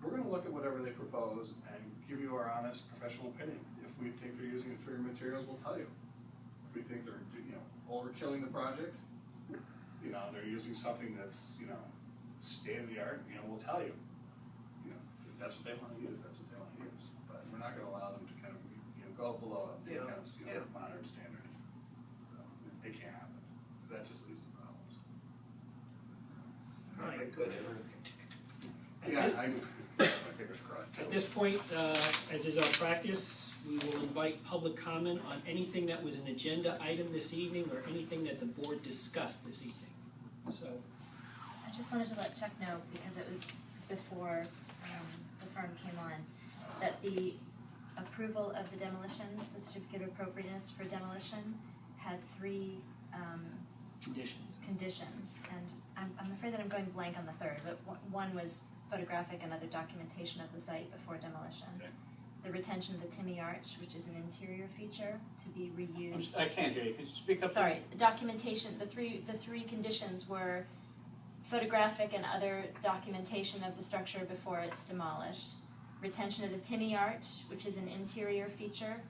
We're gonna look at whatever they propose and give you our honest professional opinion. If we think they're using inferior materials, we'll tell you. If we think they're, overkilling the project, they're using something that's, state of the art, we'll tell you. If that's what they wanna use, that's what they wanna use. But we're not gonna allow them to kind of, go below a kind of, modern standard. So, it can't happen, because that just leads to problems. Not a good architect. Yeah, my fingers crossed. At this point, as is our practice, we will invite public comment on anything that was an agenda item this evening or anything that the board discussed this evening. So, I just wanted to let Chuck know, because it was before the firm came on, that the approval of the demolition, the certificate of appropriateness for demolition, had 3 conditions, and I'm afraid that I'm going blank on the third, but one was photographic and other documentation of the site before demolition. Okay. The retention of the Timmy Arch, which is an interior feature, to be reused. I can't hear you, could you speak up? Sorry, documentation, the three conditions were photographic and other documentation of the structure before it's demolished. Retention of the Timmy Arch, which is an interior feature,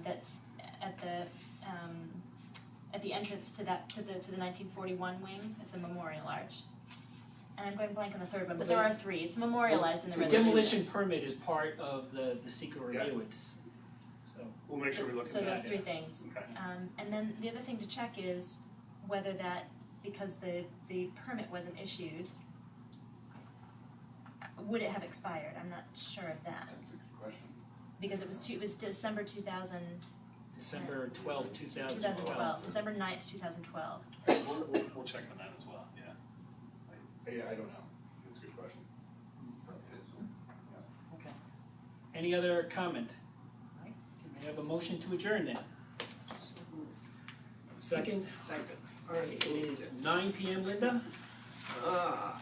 that's at the entrance to the 1941 wing. It's a memorial arch. And I'm going blank on the third one, but there are 3. It's memorialized in the the resolution. demolition permit is part of the secret review. It's, so. We'll make sure we look at that. So those 3 things. Okay. And then the other thing to check is whether that, because the permit wasn't issued, would it have expired? I'm not sure of that. That's a good question. Because it was December 2000. December 12th, 2012. 2012, December 9th, 2012. We'll check on that as well, yeah. I don't know, that's a good question. Okay. Any other comment? Can we have a motion to adjourn then? Second? Second. All right, it is 9 p.m., Linda? How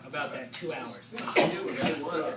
about that, 2 hours? I knew what I wanted.